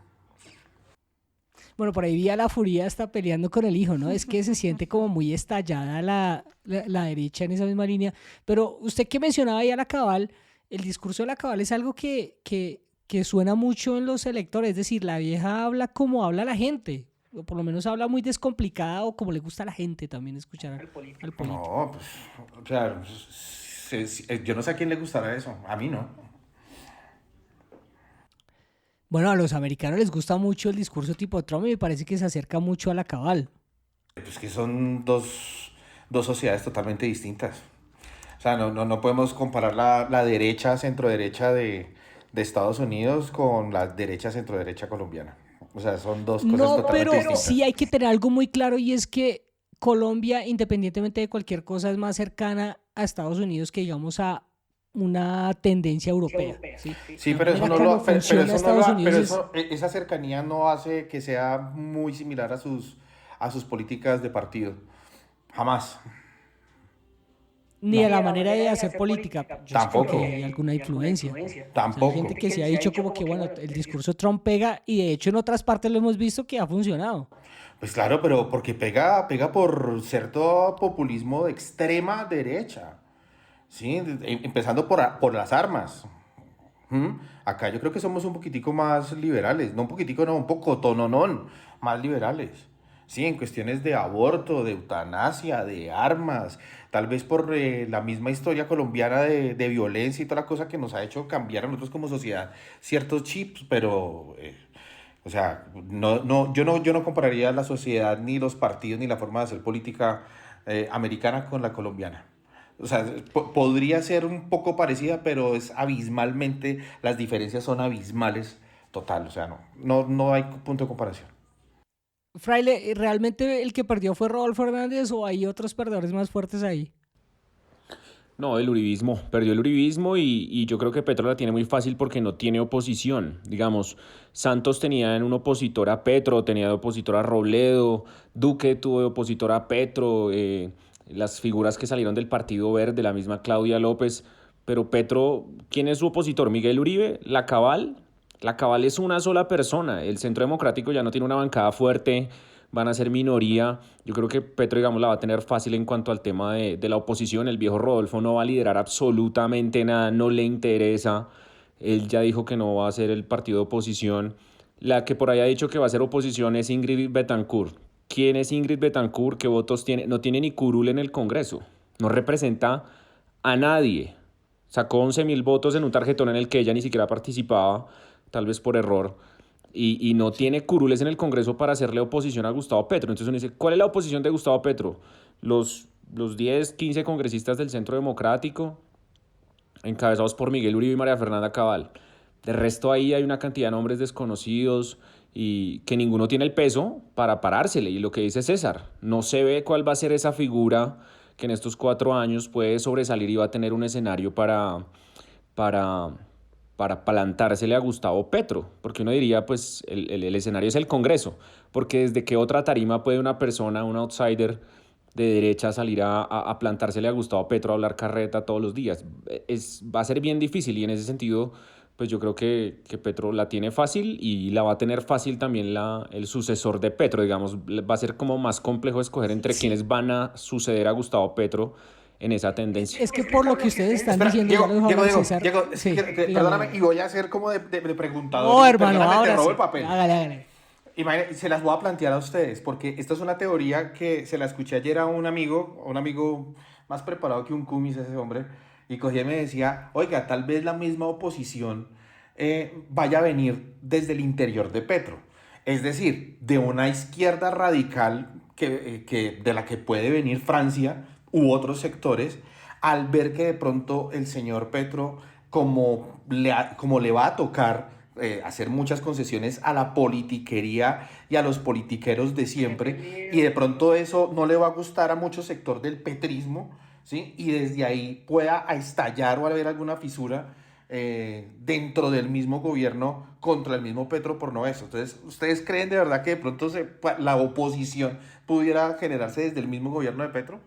Bueno, por ahí vi a la Furia está peleando con el hijo, ¿no? Es que se siente como muy estallada la derecha en esa misma línea. Pero usted que mencionaba ya la Cabal, el discurso de la Cabal es algo que suena mucho en los electores. Es decir, la vieja habla como habla la gente. O por lo menos habla muy descomplicada o como le gusta a la gente también escuchar al político. No, pues, o sea, yo no sé a quién le gustará eso. A mí no. Bueno, a los americanos les gusta mucho el discurso tipo Trump y me parece que se acerca mucho a la Cabal. Pues que son dos sociedades totalmente distintas. O sea, no podemos comparar la derecha, centro-derecha de Estados Unidos con la derecha, centro-derecha colombiana. O sea, son dos cosas totalmente distintas. Pero sí hay que tener algo muy claro y es que Colombia, independientemente de cualquier cosa, es más cercana a Estados Unidos que, digamos, a una tendencia europea. Sí, pero eso no lo esa cercanía no hace que sea muy similar a sus políticas de partido. Jamás. Ni a la manera de hacer política. Yo tampoco. Creo que hay alguna influencia. Tampoco. O sea, hay gente que se ha dicho como que, bueno, el discurso Trump pega y de hecho en otras partes lo hemos visto que ha funcionado. Pues claro, pero porque pega por cierto populismo de extrema derecha. Sí, empezando por las armas. Acá yo creo que somos un poquitico más liberales. No un poquitico, no, un poco tononón, más liberales. ¿sí? En cuestiones de aborto, de eutanasia, de armas, tal vez por la misma historia colombiana de violencia y toda la cosa que nos ha hecho cambiar a nosotros como sociedad ciertos chips, pero, o sea, yo no compararía la sociedad, ni los partidos, ni la forma de hacer política americana con la colombiana. O sea, podría ser un poco parecida, pero es abismalmente, las diferencias son abismales, total, o sea, no hay punto de comparación. Fraile, ¿realmente el que perdió fue Rodolfo Hernández o hay otros perdedores más fuertes ahí? No, el uribismo, perdió el uribismo y yo creo que Petro la tiene muy fácil porque no tiene oposición. Digamos, Santos tenía en un opositor a Petro, tenía de opositor a Robledo, Duque tuvo de opositor a Petro, las figuras que salieron del Partido Verde, la misma Claudia López, pero Petro, ¿quién es su opositor? ¿Miguel Uribe? ¿La Cabal? La Cabal es una sola persona, el Centro Democrático ya no tiene una bancada fuerte, van a ser minoría. Yo creo que Petro, digamos, la va a tener fácil en cuanto al tema de la oposición. El viejo Rodolfo no va a liderar absolutamente nada, no le interesa. Él ya dijo que no va a ser el partido de oposición. La que por ahí ha dicho que va a ser oposición es Ingrid Betancourt. ¿Quién es Ingrid Betancourt? ¿Qué votos tiene? No tiene ni curul en el Congreso. No representa a nadie. Sacó 11.000 votos en un tarjetón en el que ella ni siquiera participaba, tal vez por error. Y no tiene curules en el Congreso para hacerle oposición a Gustavo Petro. Entonces uno dice, ¿cuál es la oposición de Gustavo Petro? Los 10, 15 congresistas del Centro Democrático, encabezados por Miguel Uribe y María Fernanda Cabal. De resto ahí hay una cantidad de nombres desconocidos y que ninguno tiene el peso para parársele. Y lo que dice César, no se ve cuál va a ser esa figura que en estos 4 años puede sobresalir y va a tener un escenario para plantársele a Gustavo Petro, porque uno diría, pues, el escenario es el Congreso, porque desde qué otra tarima puede una persona, un outsider de derecha salir a plantársele a Gustavo Petro, a hablar carreta todos los días. Va a ser bien difícil y en ese sentido, pues yo creo que Petro la tiene fácil y la va a tener fácil también el sucesor de Petro, digamos, va a ser como más complejo escoger entre quienes van a suceder a Gustavo Petro en esa tendencia. Es que por lo que ustedes están Espera, diciendo, Diego, ya lo dejó hablar César. Diego, Sí, perdóname, y voy a hacer como de preguntador. No, hermano, Perdóname, te ahora robo sí. el papel. Hágale. Imagínate, se las voy a plantear a ustedes, porque esta es una teoría que se la escuché ayer a un amigo más preparado que un cumis ese hombre, y cogía y me decía, oiga, tal vez la misma oposición vaya a venir desde el interior de Petro. Es decir, de una izquierda radical de la que puede venir Francia u otros sectores, al ver que de pronto el señor Petro, como le va a tocar hacer muchas concesiones a la politiquería y a los politiqueros de siempre, y de pronto eso no le va a gustar a mucho sector del petrismo, ¿sí? Y desde ahí pueda estallar o haber alguna fisura dentro del mismo gobierno contra el mismo Petro por no eso. Entonces, ¿ustedes creen de verdad que de pronto la oposición pudiera generarse desde el mismo gobierno de Petro?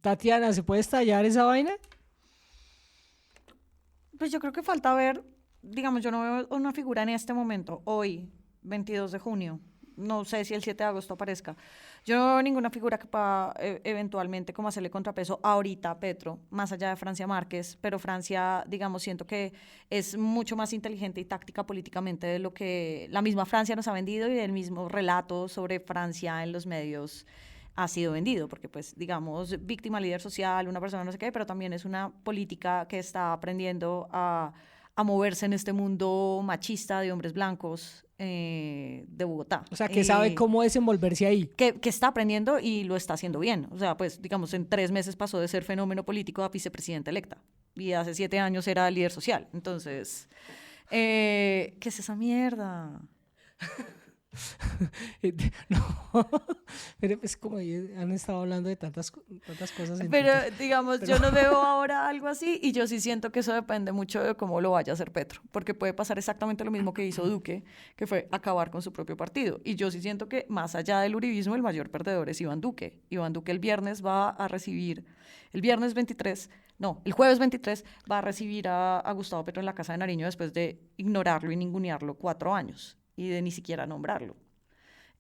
Tatiana, ¿se puede estallar esa vaina? Pues yo creo que falta ver, digamos, yo no veo una figura en este momento, hoy, 22 de junio, no sé si el 7 de agosto aparezca. Yo no veo ninguna figura que pueda eventualmente como hacerle contrapeso ahorita a Petro, más allá de Francia Márquez, pero Francia, digamos, siento que es mucho más inteligente y táctica políticamente de lo que la misma Francia nos ha vendido y del mismo relato sobre Francia en los medios ha sido vendido, porque pues digamos víctima, líder social, una persona no sé qué, pero también es una política que está aprendiendo a moverse en este mundo machista de hombres blancos de Bogotá. O sea, que sabe cómo desenvolverse ahí. Que está aprendiendo y lo está haciendo bien. O sea, pues digamos en 3 meses pasó de ser fenómeno político a vicepresidenta electa y hace 7 años era líder social. Entonces, ¿qué es esa mierda? No, pero pues como han estado hablando de tantas cosas. Pero digamos, yo no veo ahora algo así y yo sí siento que eso depende mucho de cómo lo vaya a hacer Petro, porque puede pasar exactamente lo mismo que hizo Duque, que fue acabar con su propio partido. Y yo sí siento que más allá del uribismo, el mayor perdedor es Iván Duque. Iván Duque el viernes va a recibir, el jueves 23 va a recibir a Gustavo Petro en la Casa de Nariño después de ignorarlo y ningunearlo 4 años. Y de ni siquiera nombrarlo.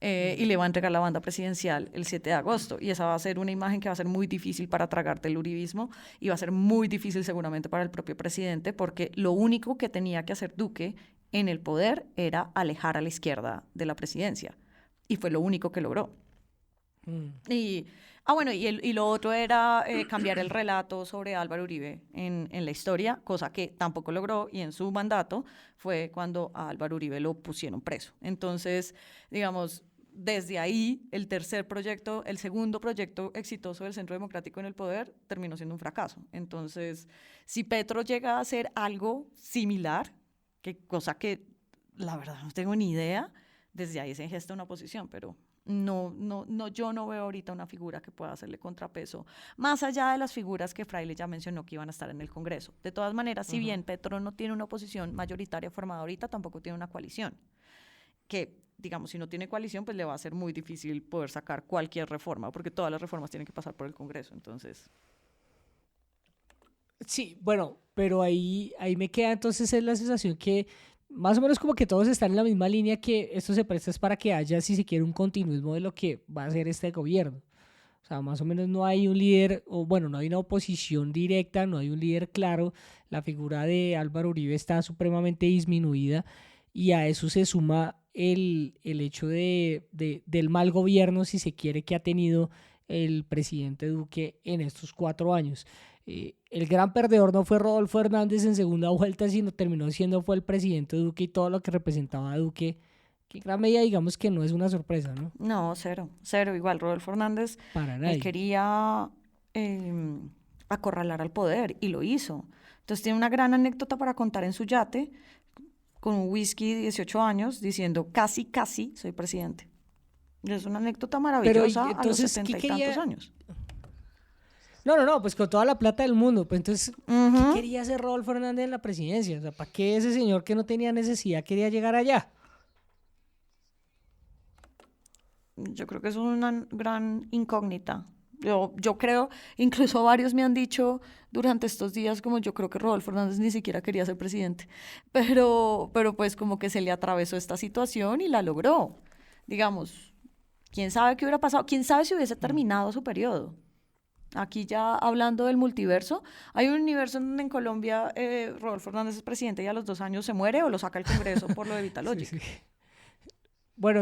Y le va a entregar la banda presidencial el 7 de agosto. Y esa va a ser una imagen que va a ser muy difícil para tragarte el uribismo y va a ser muy difícil seguramente para el propio presidente, porque lo único que tenía que hacer Duque en el poder era alejar a la izquierda de la presidencia. y fue lo único que logró. Y, bueno, y lo otro era cambiar el relato sobre Álvaro Uribe en la historia, cosa que tampoco logró, y en su mandato fue cuando a Álvaro Uribe lo pusieron preso. Entonces, digamos, desde ahí, el segundo proyecto exitoso del Centro Democrático en el Poder terminó siendo un fracaso. Entonces, si Petro llega a hacer algo similar, cosa que la verdad no tengo ni idea, desde ahí se gesta una oposición, pero no, yo no veo ahorita una figura que pueda hacerle contrapeso, más allá de las figuras que Fraile ya mencionó que iban a estar en el Congreso. De todas maneras, si bien Petro no tiene una oposición mayoritaria formada ahorita, tampoco tiene una coalición, que, digamos, si no tiene coalición, pues le va a ser muy difícil poder sacar cualquier reforma, porque todas las reformas tienen que pasar por el Congreso, entonces... Sí, bueno, pero ahí me queda entonces es la sensación que más o menos como que todos están en la misma línea, que esto se presta es para que haya, si se quiere, un continuismo de lo que va a hacer este gobierno. O sea, más o menos no hay un líder, o bueno, no hay una oposición directa, no hay un líder claro. La figura de Álvaro Uribe está supremamente disminuida, y a eso se suma el hecho del mal gobierno, si se quiere, que ha tenido el presidente Duque en estos 4 años. El gran perdedor no fue Rodolfo Hernández en segunda vuelta, sino terminó siendo fue el presidente Duque y todo lo que representaba Duque, que en gran medida digamos que no es una sorpresa, ¿no? No, cero, igual Rodolfo Hernández, Para nadie. él quería acorralar al poder y lo hizo. Entonces tiene una gran anécdota para contar en su yate, con un whisky de 18 años, diciendo casi soy presidente. Y es una anécdota maravillosa a los 70 y tantos años. No, pues con toda la plata del mundo. Pues entonces, ¿qué quería hacer Rodolfo Hernández en la presidencia? O sea, ¿para qué ese señor que no tenía necesidad quería llegar allá? Yo creo que es una gran incógnita. Yo creo, incluso varios me han dicho durante estos días, como yo creo que Rodolfo Hernández ni siquiera quería ser presidente, pero pues como que se le atravesó esta situación y la logró. Digamos, ¿quién sabe qué hubiera pasado? ¿Quién sabe si hubiese terminado su periodo? Aquí ya hablando del multiverso, hay un universo en donde en Colombia Rodolfo Hernández es presidente y a los 2 años se muere o lo saca el Congreso por lo de Vitalogic. Sí. Bueno,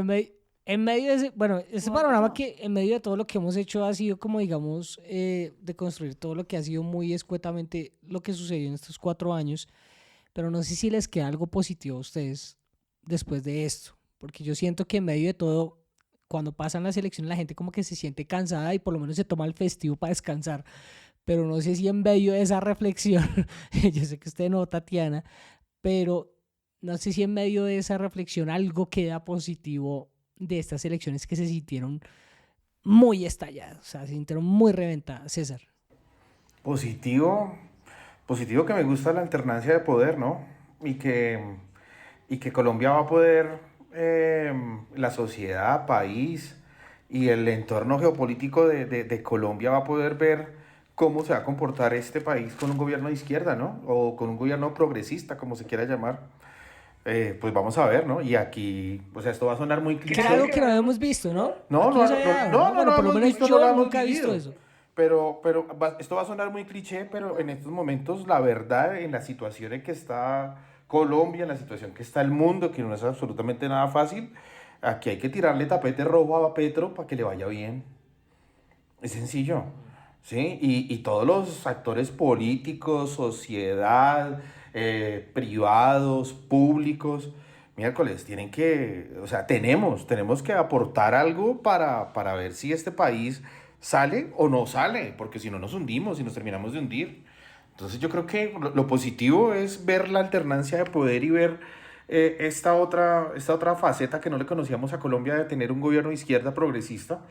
en medio de ese panorama que en medio de todo lo que hemos hecho ha sido como, digamos, de construir todo lo que ha sido muy escuetamente lo que sucedió en estos 4 años, pero no sé si les queda algo positivo a ustedes después de esto, porque yo siento que en medio de todo, cuando pasan las elecciones, la gente como que se siente cansada y por lo menos se toma el festivo para descansar, pero no sé si en medio de esa reflexión, yo sé que usted no, Tatiana, pero no sé si en medio de esa reflexión algo queda positivo de estas elecciones que se sintieron muy estalladas, o sea, se sintieron muy reventadas. César. Positivo que me gusta la alternancia de poder, ¿no? Y que Colombia va a poder, la sociedad, país y el entorno geopolítico de Colombia va a poder ver cómo se va a comportar este país con un gobierno de izquierda, ¿no? O con un gobierno progresista, como se quiera llamar. Pues vamos a ver, ¿no? Y aquí, o sea, esto va a sonar muy cliché. Claro que no habíamos visto, ¿no? No, Aquí bueno, por lo menos yo nunca he visto eso. Pero esto va a sonar muy cliché, pero en estos momentos, la verdad, en la situación en que está Colombia, en la situación que está el mundo, que no es absolutamente nada fácil, aquí hay que tirarle tapete rojo a Petro para que le vaya bien. Es sencillo, ¿sí? Y todos los actores políticos, sociedad, privados, públicos, miércoles, tienen que, o sea, tenemos que aportar algo para ver si este país sale o no sale, porque si no nos hundimos y nos terminamos de hundir. Entonces yo creo que lo positivo es ver la alternancia de poder y ver esta otra faceta que no le conocíamos a Colombia, de tener un gobierno de izquierda progresista,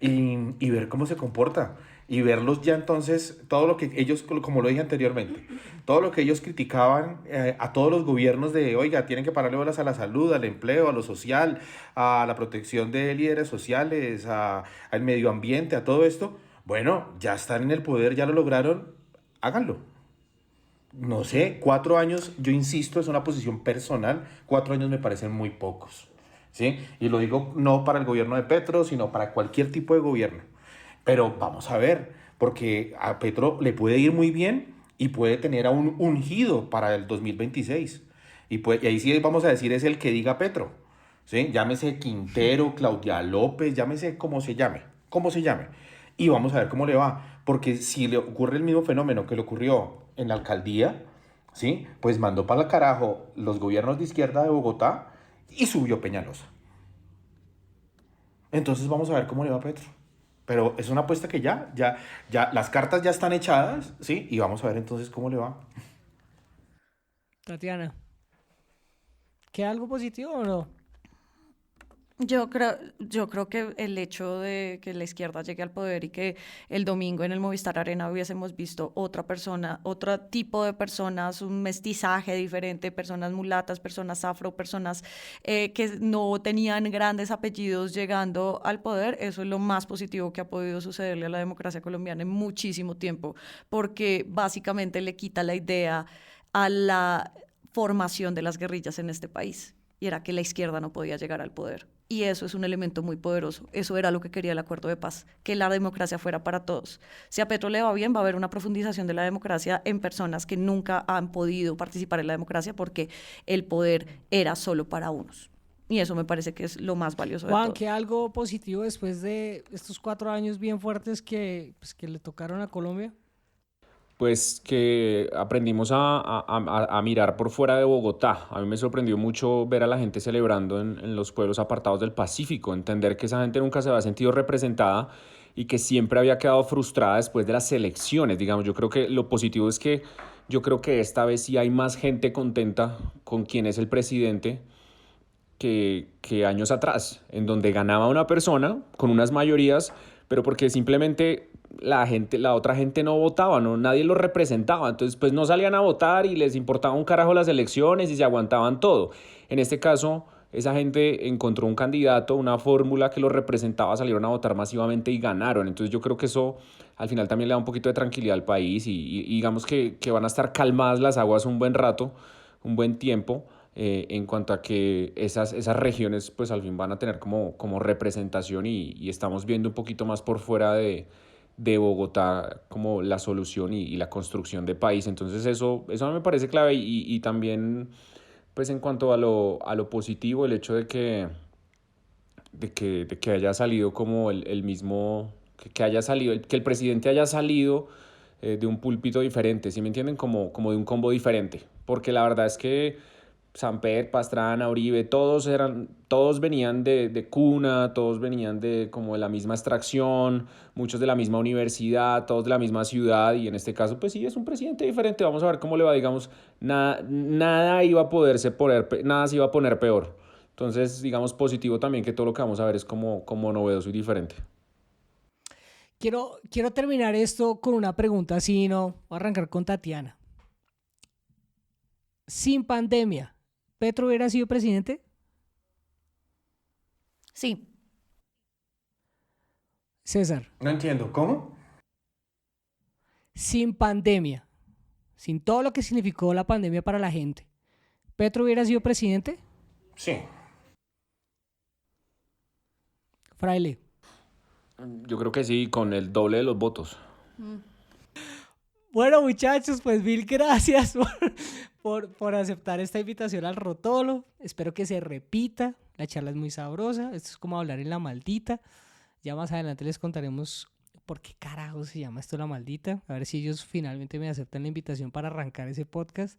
y ver cómo se comporta y verlos ya. Entonces, todo lo que ellos, como lo dije anteriormente, todo lo que ellos criticaban a todos los gobiernos de, oiga, tienen que pararle bolas a la salud, al empleo, a lo social, a la protección de líderes sociales, al medio ambiente, a todo esto, bueno, ya están en el poder, ya lo lograron, háganlo. No sé, 4 años, yo insisto, es una posición personal, 4 años me parecen muy pocos, ¿sí? Y lo digo no para el gobierno de Petro, sino para cualquier tipo de gobierno. Pero vamos a ver, porque a Petro le puede ir muy bien y puede tener a un ungido para el 2026. Y ahí sí vamos a decir es el que diga Petro, ¿sí? Llámese Quintero, Claudia López, llámese como se llame. Y vamos a ver cómo le va. Porque si le ocurre el mismo fenómeno que le ocurrió en la alcaldía, ¿sí? Pues mandó para el carajo los gobiernos de izquierda de Bogotá y subió Peñalosa. Entonces vamos a ver cómo le va a Petro. Pero es una apuesta que ya, las cartas ya están echadas, ¿sí? Y vamos a ver entonces cómo le va. Tatiana, ¿queda algo positivo o no? Yo creo que el hecho de que la izquierda llegue al poder y que el domingo en el Movistar Arena hubiésemos visto otra persona, otro tipo de personas, un mestizaje diferente, personas mulatas, personas afro, personas que no tenían grandes apellidos llegando al poder, eso es lo más positivo que ha podido sucederle a la democracia colombiana en muchísimo tiempo, porque básicamente le quita la idea a la formación de las guerrillas en este país, y era que la izquierda no podía llegar al poder. Y eso es un elemento muy poderoso. Eso era lo que quería el acuerdo de paz, que la democracia fuera para todos. Si a Petro le va bien, va a haber una profundización de la democracia en personas que nunca han podido participar en la democracia porque el poder era solo para unos. Y eso me parece que es lo más valioso de Juan, todo. ¿queda algo positivo después de estos 4 años bien fuertes que le tocaron a Colombia? Pues que aprendimos a mirar por fuera de Bogotá. A mí me sorprendió mucho ver a la gente celebrando en los pueblos apartados del Pacífico, entender que esa gente nunca se había sentido representada y que siempre había quedado frustrada después de las elecciones. Digamos, yo creo que lo positivo es que yo creo que esta vez sí hay más gente contenta con quién es el presidente que años atrás, en donde ganaba una persona con unas mayorías, pero porque simplemente la otra gente no votaba, no, nadie los representaba, entonces pues no salían a votar y les importaba un carajo las elecciones y se aguantaban todo. En este caso, esa gente encontró un candidato, una fórmula que los representaba, salieron a votar masivamente y ganaron. Entonces yo creo que eso al final también le da un poquito de tranquilidad al país y digamos que van a estar calmadas las aguas un buen rato, un buen tiempo. En cuanto a que esas regiones pues al fin van a tener como representación y estamos viendo un poquito más por fuera de Bogotá como la solución y la construcción de país. Entonces eso me parece clave y también pues en cuanto a lo positivo, el hecho de que haya salido como el mismo, que haya salido, que el presidente haya salido de un púlpito diferente, ¿sí me entienden? Como de un combo diferente, porque la verdad es que Samper, Pastrana, Uribe, todos venían de cuna, todos venían de como de la misma extracción, muchos de la misma universidad, todos de la misma ciudad, y en este caso pues sí es un presidente diferente. Vamos a ver cómo le va, digamos, nada iba a poderse poner, nada se iba a poner peor. Entonces, digamos, positivo también que todo lo que vamos a ver es como novedoso y diferente. Quiero terminar esto con una pregunta así, ¿no? Voy a arrancar con Tatiana. Sin pandemia, ¿Petro hubiera sido presidente? Sí. César. No entiendo, ¿cómo? Sin pandemia, sin todo lo que significó la pandemia para la gente, ¿Petro hubiera sido presidente? Sí. Fraile. Yo creo que sí, con el doble de los votos. Bueno, muchachos, pues mil gracias por aceptar esta invitación al Rotolo. Espero que se repita. La charla es muy sabrosa. Esto es como hablar en La Maldita. Ya más adelante les contaremos por qué carajo se llama esto La Maldita. A ver si ellos finalmente me aceptan la invitación para arrancar ese podcast.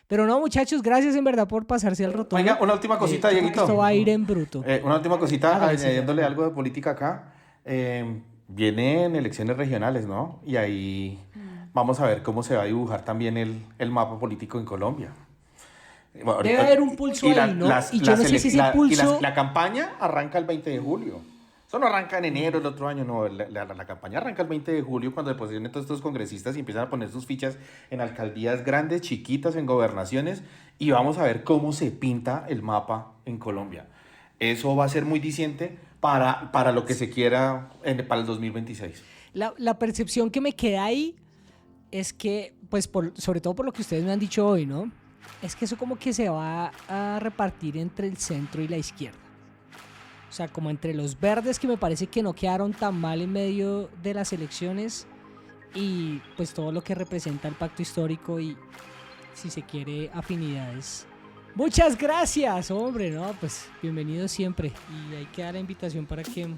Pero no, muchachos, gracias en verdad por pasarse al Rotolo. Oiga, una última cosita, Dieguito. Esto va a ir en bruto. Una última cosita, Hágale, sí. añadiéndole algo de política acá. Vienen elecciones regionales, ¿no? Y ahí vamos a ver cómo se va a dibujar también el mapa político en Colombia. Bueno, Debe haber un pulso ahí, ¿no? Y yo no sé si ese pulso... la campaña arranca el 20 de julio. Eso no arranca en enero el otro año, no. La campaña arranca el 20 de julio cuando depositan todos estos congresistas y empiezan a poner sus fichas en alcaldías grandes, chiquitas, en gobernaciones. Y vamos a ver cómo se pinta el mapa en Colombia. Eso va a ser muy diciente para lo que se quiera para el 2026. La percepción que me queda ahí es que, pues sobre todo por lo que ustedes me han dicho hoy, ¿no? Es que eso como que se va a repartir entre el centro y la izquierda. O sea, como entre los verdes, que me parece que no quedaron tan mal en medio de las elecciones, y pues todo lo que representa el pacto histórico y, si se quiere, afinidades Muchas gracias, hombre, no, pues bienvenido siempre. Y hay que dar la invitación para que,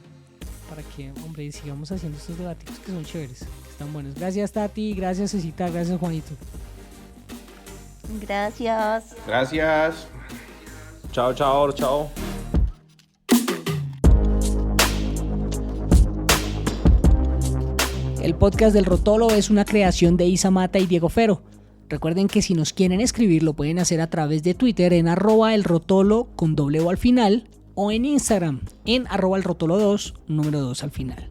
hombre, sigamos haciendo estos debates que son chéveres, que están buenos. Gracias, Tati, gracias, Cecita, gracias, Juanito. Gracias. Gracias. Chao, chao, chao. El podcast del Rotolo es una creación de Isa Mata y Diego Fero. Recuerden que si nos quieren escribir lo pueden hacer a través de Twitter en @elrotolo con doble O al final o en Instagram en @elrotolo2 número 2 al final.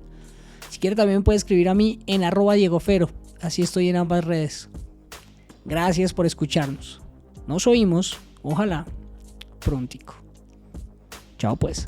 Si quiere también puede escribir a mí en @diegofero, así estoy en ambas redes. Gracias por escucharnos. Nos oímos, ojalá, prontico. Chao pues.